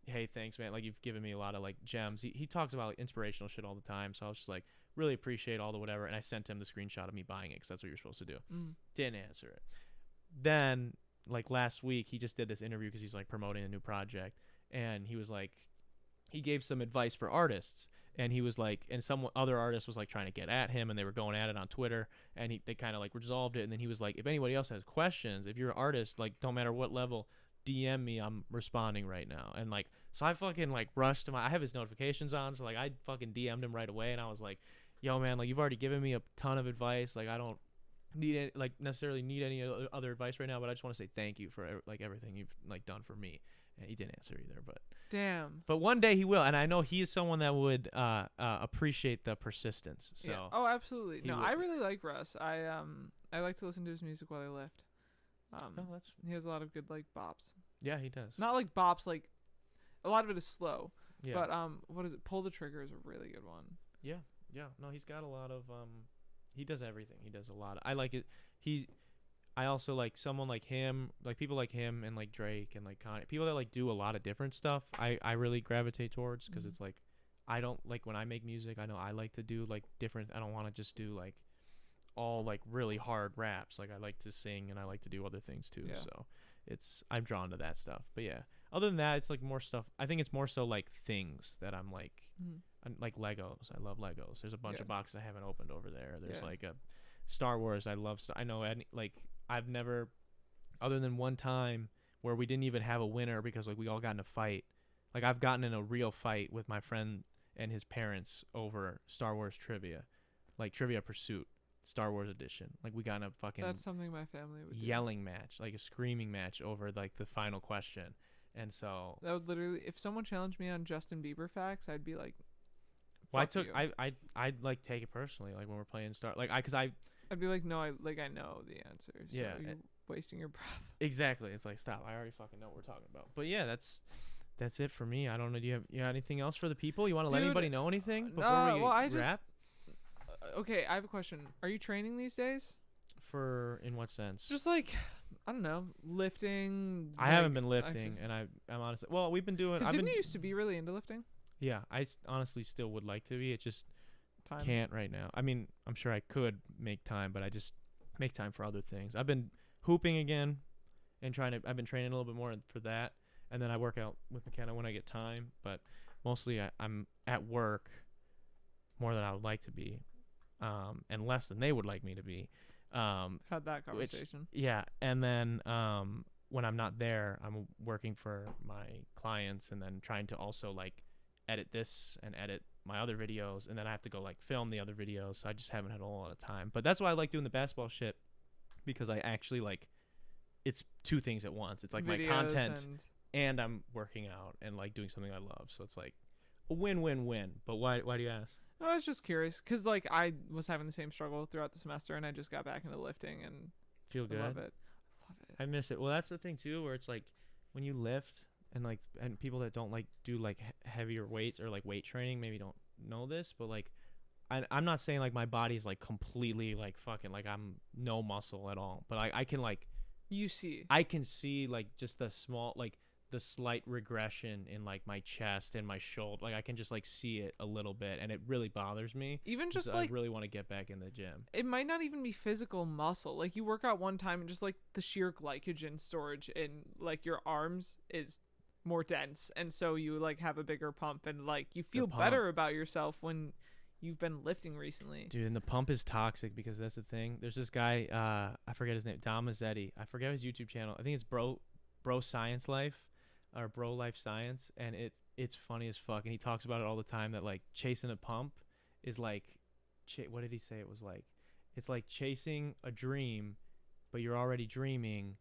hey, thanks, man. Like you've given me a lot of like gems. He talks about like inspirational shit all the time, so I was just like really appreciate all the whatever. And I sent him the screenshot of me buying it because that's what you're supposed to do. Didn't answer it. Then like last week he just did this interview because he's like promoting a new project, and he was like he gave some advice for artists, and he was like, and some other artist was like trying to get at him, and they were going at it on Twitter, and they kind of like resolved it. And then he was like, if anybody else has questions, if you're an artist, like don't matter what level, DM me, I'm responding right now. And like so I fucking like rushed him. I have his notifications on, so like I fucking DM'd him right away, and I was like, yo man, like you've already given me a ton of advice, like I don't necessarily need any other advice right now, but I just want to say thank you for like everything you've like done for me. And he didn't answer either, Damn. but one day he will, and I know he is someone that would appreciate the persistence. So Yeah. Oh, absolutely. he No, would I be. really like Russ. I like to listen to his music while I lift. oh, that's He has a lot of good like bops. yeah, he does. Not like bops, like a lot of it is slow. Yeah. But what is it? Pull the Trigger is a really good one. Yeah. No, he's got a lot of he does everything. He does a lot. I like it. I also like someone like him, like people like him and like Drake and like Kanye, people that like do a lot of different stuff. I really gravitate towards because it's like I don't like when I make music. I know I like to do like different. I don't want to just do like all like really hard raps. Like I like to sing and I like to do other things too. Yeah. So I'm drawn to that stuff. But yeah, other than that, it's like more stuff. I think it's more so like things that I'm like. Like Legos. I love Legos. There's a bunch of boxes I haven't opened over there. There's like a Star Wars. I love. I know. Like I've never, other than one time where we didn't even have a winner because like we all got in a fight. Like I've gotten in a real fight with my friend and his parents over Star Wars trivia, like Trivia Pursuit, Star Wars edition. Like we got in a fucking That's something my family would do. yelling match, like a screaming match over like the final question. And so That would literally, if someone challenged me on Justin Bieber facts, I'd be like, well, fuck you. I'd like take it personally, like when we're playing I'd be like, no, I know the answer. So Yeah, you're wasting your breath. exactly. It's like stop. I already fucking know what we're talking about. But yeah, that's it for me. I don't know. Do you have anything else for the people? You want to let Dude, anybody know anything before we well, I wrap? Okay, I have a question. Are you training these days? For in what sense? Just like, I don't know, lifting. I haven't been lifting, and I'm honestly. Well, we've been doing. Didn't you used to be really into lifting? Yeah, honestly still would like to be. It just Time. can't right now. I mean, I'm sure I could make time, but I just make time for other things. I've been hooping again, and I've been training a little bit more for that, and then I work out with McKenna when I get time. But mostly, I'm at work more than I would like to be, and less than they would like me to be. Had that conversation. Yeah, and then when I'm not there, I'm working for my clients, and then trying to also like edit this and edit my other videos, and then I have to go like film the other videos. So I just haven't had a whole lot of time. But that's why I like doing the basketball shit, because I actually like it's two things at once. It's like my Videos content and I'm working out and like doing something I love. So it's like a win-win-win. But why do you ask? No, I was just curious because like I was having the same struggle throughout the semester, and I just got back into lifting and Feel good? I love it. I miss it. Well, that's the thing too, where it's like when you lift and people that don't like do like heavier weights or like weight training maybe don't know this, but like I'm not saying like my body's like completely like fucking like I'm no muscle at all, but I can like I can see like just the small like the slight regression in like my chest and my shoulder. Like I can just like see it a little bit, and it really bothers me. Even just I like really want to get back in the gym. it might not even be physical muscle. Like you work out one time and just like the sheer glycogen storage in like your arms is more dense, and so you like have a bigger pump, and like you feel better about yourself when you've been lifting recently. Dude, and the pump is toxic because that's the thing. There's this guy, I forget his name, Dom Mazzetti. I forget his YouTube channel. I think it's Bro Science Life or Bro Life Science, and it's funny as fuck. And he talks about it all the time that like chasing a pump is like, what did he say? It was like, it's like chasing a dream, but you're already dreaming,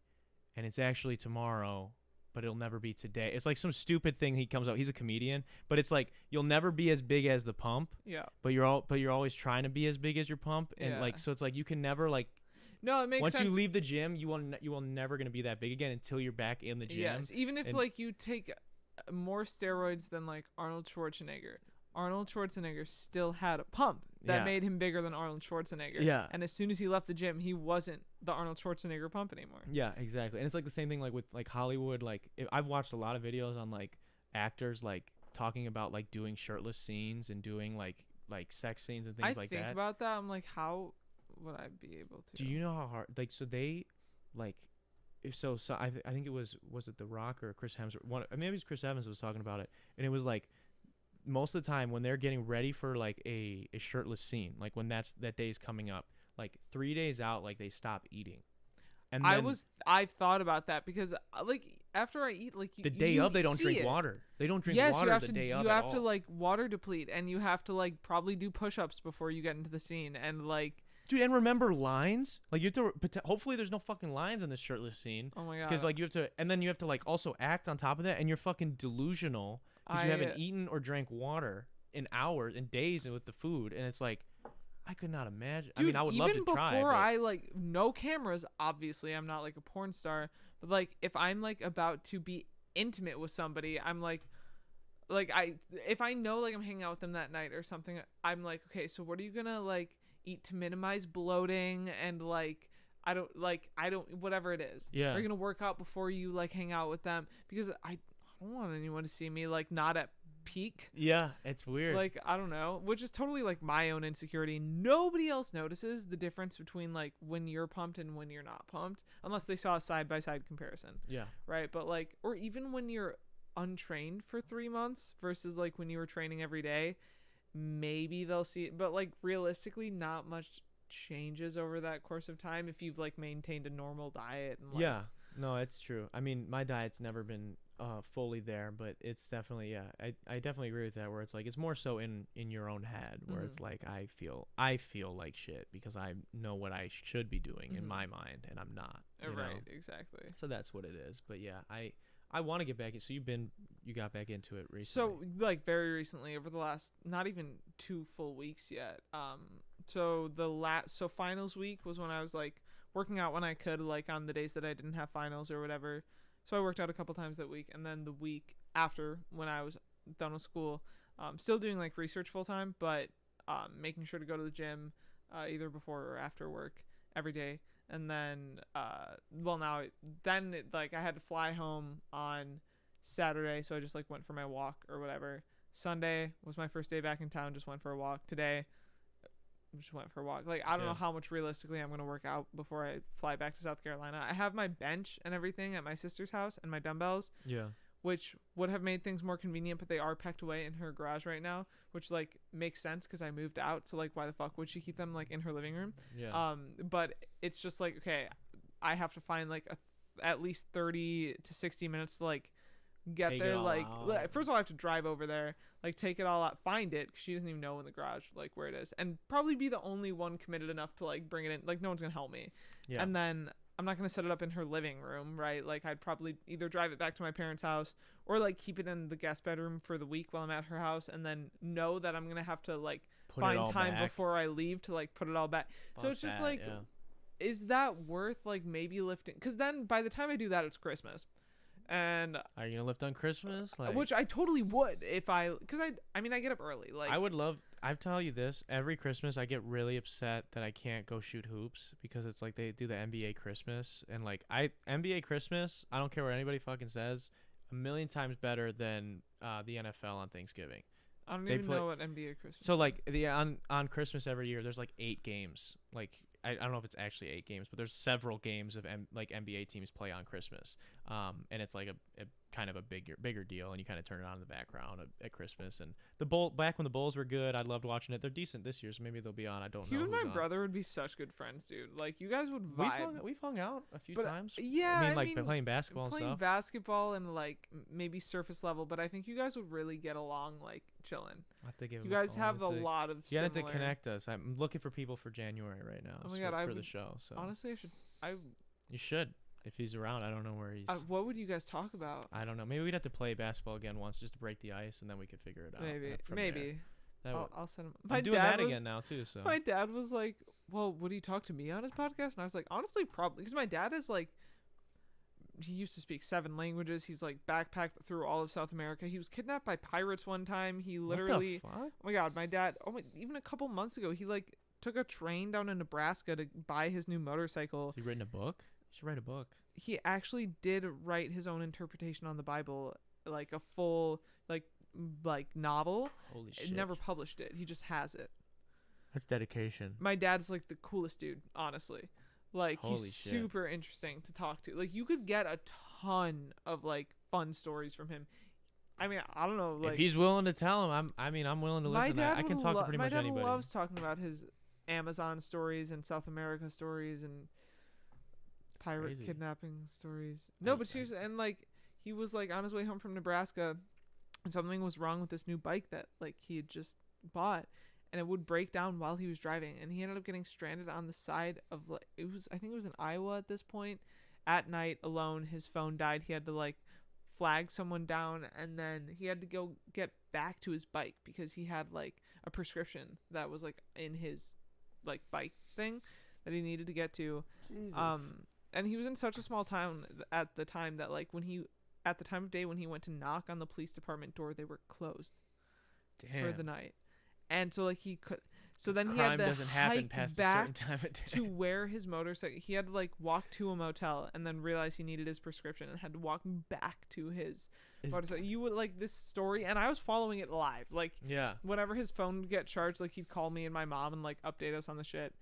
and it's actually tomorrow, but it'll never be today. It's like some stupid thing he comes out. He's a comedian, but it's like you'll never be as big as the pump. Yeah. But you're always trying to be as big as your pump, and like so it's like you can never like. No, it makes sense. Once you leave the gym, you will never gonna be that big again until you're back in the gym. Yes, even if like you take more steroids than like Arnold Schwarzenegger. Arnold Schwarzenegger still had a pump that made him bigger than Arnold Schwarzenegger. Yeah. And as soon as he left the gym, he wasn't the Arnold Schwarzenegger pump anymore. Yeah, exactly. And it's like the same thing like with like Hollywood. Like I've watched a lot of videos on like actors like talking about like doing shirtless scenes and doing like sex scenes and things like that. I think about that. I'm like, how would I be able to? Do you know how hard? Like, so they like. So I think it was it The Rock or Chris Hemsworth? Maybe it was Chris Evans was talking about it, and it was like most of the time when they're getting ready for like a shirtless scene, like when that day's coming up, like 3 days out, like they stop eating. And then I've thought about that because like after I eat, like the day of they don't drink water. They don't drink water the day of. You have to like water deplete, and you have to like probably do push-ups before you get into the scene, and like. Dude, and remember lines? Like you have to. Hopefully, there's no fucking lines in this shirtless scene. Oh my god! Because like you have to, and then you have to like also act on top of that, and you're fucking delusional because you haven't eaten or drank water in hours and days and with the food, and it's like, I could not imagine. Dude, I mean, I would love to try. Even before I like no cameras, obviously I'm not like a porn star, but like if I'm like about to be intimate with somebody, I'm like like if I know like I'm hanging out with them that night or something, I'm like, okay, so what are you gonna like eat to minimize bloating and like I don't whatever it is. Yeah. Are you gonna work out before you like hang out with them? Because I don't want anyone to see me like not at peak. Yeah, it's weird. Like I don't know, which is totally like my own insecurity. Nobody else notices the difference between like when you're pumped and when you're not pumped, unless they saw a side by side comparison. Yeah. Right, but like, or even when you're untrained for 3 months versus like when you were training every day, maybe they'll see it. But like realistically, not much changes over that course of time if you've like maintained a normal diet. And, like, Yeah. No, it's true. I mean, my diet's never been fully there, but it's definitely I definitely agree with that, where it's like it's more so in your own head, where it's like I feel like shit because I know what I should be doing in my mind and I'm not, you know? Exactly. So that's what it is. But yeah, I want to get back in. So you got back into it recently. So like very recently, over the last not even 2 full weeks yet. So so finals week was when I was like working out when I could, like on the days that I didn't have finals or whatever. So I worked out a couple times that week, and then the week after when I was done with school, still doing like research full time, but making sure to go to the gym either before or after work every day. And then like I had to fly home on Saturday, so I just like went for my walk or whatever. Sunday was my first day back in town, just went for a walk. Today just went for a walk. Like I don't know how much realistically I'm gonna work out before I fly back to South Carolina. I have my bench and everything at my sister's house and my dumbbells, which would have made things more convenient, but they are packed away in her garage right now, which like makes sense because I moved out, so like why the fuck would she keep them like in her living room? But it's just like, okay, I have to find like at least 30 to 60 minutes to like get there. Like first of all I have to drive over there, like take it all out, find it, 'cause she doesn't even know in the garage like where it is, and probably be the only one committed enough to like bring it in. Like no one's gonna help me. And then I'm not gonna set it up in her living room, right? Like I'd probably either drive it back to my parents' house or like keep it in the guest bedroom for the week while I'm at her house, and then know that I'm gonna have to like find time before I leave to like put it all back. So it's just like, is that worth like maybe lifting? Because then by the time I do that, it's Christmas. And are you gonna lift on Christmas? Like, which I totally would if because I mean I get up early. Like I would love. I tell you this, every Christmas I get really upset that I can't go shoot hoops because it's like they do the NBA Christmas, and like NBA Christmas, I don't care what anybody fucking says, a million times better than the NFL on Thanksgiving. I don't even know what NBA Christmas. So like on Christmas every year, there's like 8 games. Like I don't know if it's actually 8 games, but there's several games of like NBA teams play on Christmas. And it's like a kind of a bigger deal, and you kind of turn it on in the background at Christmas. And back when the Bulls were good, I loved watching it. They're decent this year, so maybe they'll be on. I don't know. You and my brother would be such good friends, dude. Like you guys would vibe. We've hung out a few times. Yeah, I mean playing basketball and stuff. Playing basketball and like maybe surface level, but I think you guys would really get along, like chilling. I have to give you guys have a lot of. You have to connect us. I'm looking for people for January right now. Oh my god, for the show. So honestly, You should. If he's around, I don't know where he's. What would you guys talk about? I don't know. Maybe we'd have to play basketball again once just to break the ice, and then we could figure it out. Maybe. I'll send him. I'm doing that again now too. So my dad was like, "Well, would he talk to me on his podcast?" And I was like, "Honestly, probably," because my dad is like, he used to speak 7 languages. He's like backpacked through all of South America. He was kidnapped by pirates one time. He literally. What the fuck? Oh my god, my dad. Even a couple months ago, he like took a train down to Nebraska to buy his new motorcycle. Has he written a book? You should write a book. He actually did write his own interpretation on the Bible, like a full like novel. Holy shit! He never published it. He just has it. That's dedication. My dad's like the coolest dude, honestly. Like Holy he's shit. super interesting to talk to. Like you could get a ton of like fun stories from him. I mean, I don't know. Like if he's willing to tell him, I'm willing to listen. I can talk to pretty much anybody. My dad loves talking about his Amazon stories and South America stories and pirate kidnapping stories. No, but seriously, and like he was like on his way home from Nebraska, and something was wrong with this new bike that like he had just bought, and it would break down while he was driving, and he ended up getting stranded on the side of like I think it was in Iowa at this point, at night alone. His phone died. He had to like flag someone down, and then he had to go get back to his bike because he had like a prescription that was like in his like bike thing that he needed to get to. Jesus. And he was in such a small town at the time that like when he at the time of day when he went to knock on the police department door, they were closed Damn. for the night. And so like he could, so then he crime had to doesn't happen hike past a back certain time of day. to where his motorcycle, he had to like walk to a motel and then realize he needed his prescription and had to walk back to his motorcycle. You would like this story, and I was following it live. Like Yeah. whenever his phone would get charged, like he'd call me and my mom and like update us on the shit.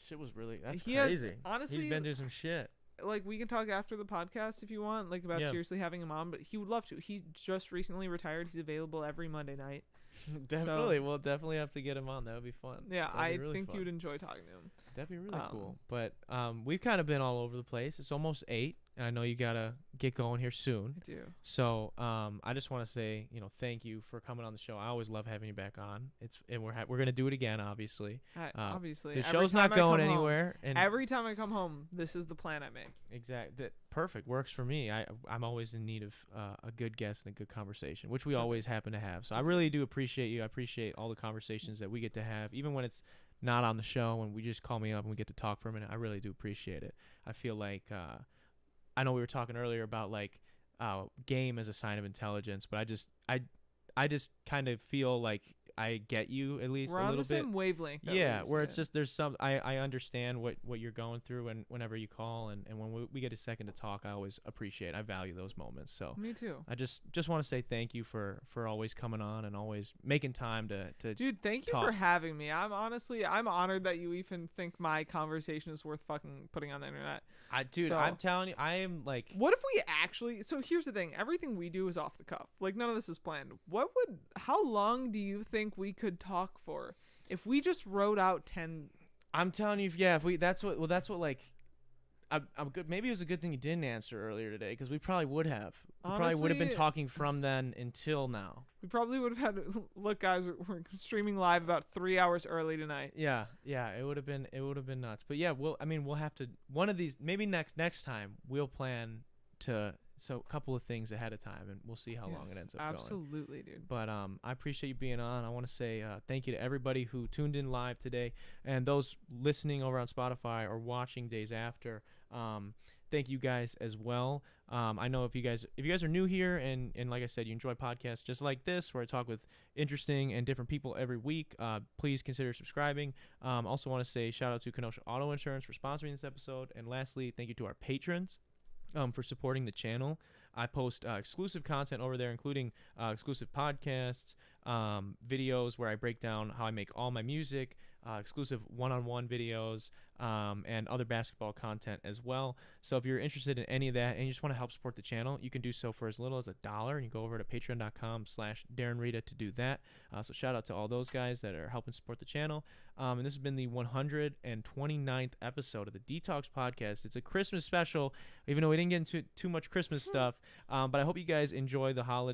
Shit was really, that's He had- crazy. honestly, He's been through some shit. like we can talk after the podcast if you want, like about Yeah. seriously having him on, but he would love to. He just recently retired. He's available every Monday night. Definitely. We'll definitely have to get him on. That would be fun. Yeah, That'd I be really think fun. you'd enjoy talking to him. That'd be really cool. But we've kind of been all over the place. It's almost 8. And I know you got to get going here soon. I do. So I just want to say, thank you for coming on the show. I always love having you back on. And we're going to do it again, obviously. Obviously. The every show's time not I going come home- anywhere. And Every time I come home, this is the plan I make. Exactly. Perfect. Works for me. I'm always in need of a good guest and a good conversation, which we always happen to have. So I really do appreciate you. I appreciate all the conversations that we get to have, even when it's not on the show, when we just call me up and we get to talk for a minute. I really do appreciate it. I feel like I know we were talking earlier about like game as a sign of intelligence, but I just kind of feel like I get you at least We're a on little the bit. same wavelength. at Yeah, least, where it's just there's some I understand what you're going through, and whenever you call and when we get a second to talk, I always appreciate. I value those moments. So Me too. I just want to say thank you for always coming on and always making time to Dude, thank you talk. for having me. I'm honored that you even think my conversation is worth fucking putting on the internet. So- I'm telling you, I am like What if we actually, so here's the thing, everything we do is off the cuff. Like none of this is planned. How long do you think we could talk for if we just wrote out 10? I'm telling you, yeah, that's what like I'm good. Maybe it was a good thing you didn't answer earlier today, because we probably would have. We probably would have been Honestly- talking from then until now. We probably would have had, look guys, we're streaming live about 3 hours early tonight. Yeah, it would have been nuts. But yeah, we'll have to, one of these, maybe next time we'll plan to, so a couple of things ahead of time, and we'll see how long it ends up going. Absolutely, dude. But I appreciate you being on. I want to say thank you to everybody who tuned in live today, and those listening over on Spotify or watching days after. Thank you guys as well. I know if you guys are new here and like I said, you enjoy podcasts just like this where I talk with interesting and different people every week, please consider subscribing. Also want to say shout out to Kenosha Auto Insurance for sponsoring this episode. And lastly, thank you to our patrons for supporting the channel. I post exclusive content over there, including exclusive podcasts, videos where I break down how I make all my music, exclusive one-on-one videos, and other basketball content as well. So if you're interested in any of that and you just want to help support the channel, you can do so for as little as $1, and you go over to patreon.com/DarrenRita to do that. So shout out to all those guys that are helping support the channel. And this has been the 129th episode of the dtalks podcast. It's a Christmas special, even though we didn't get into too much Christmas stuff. But I hope you guys enjoy the holiday.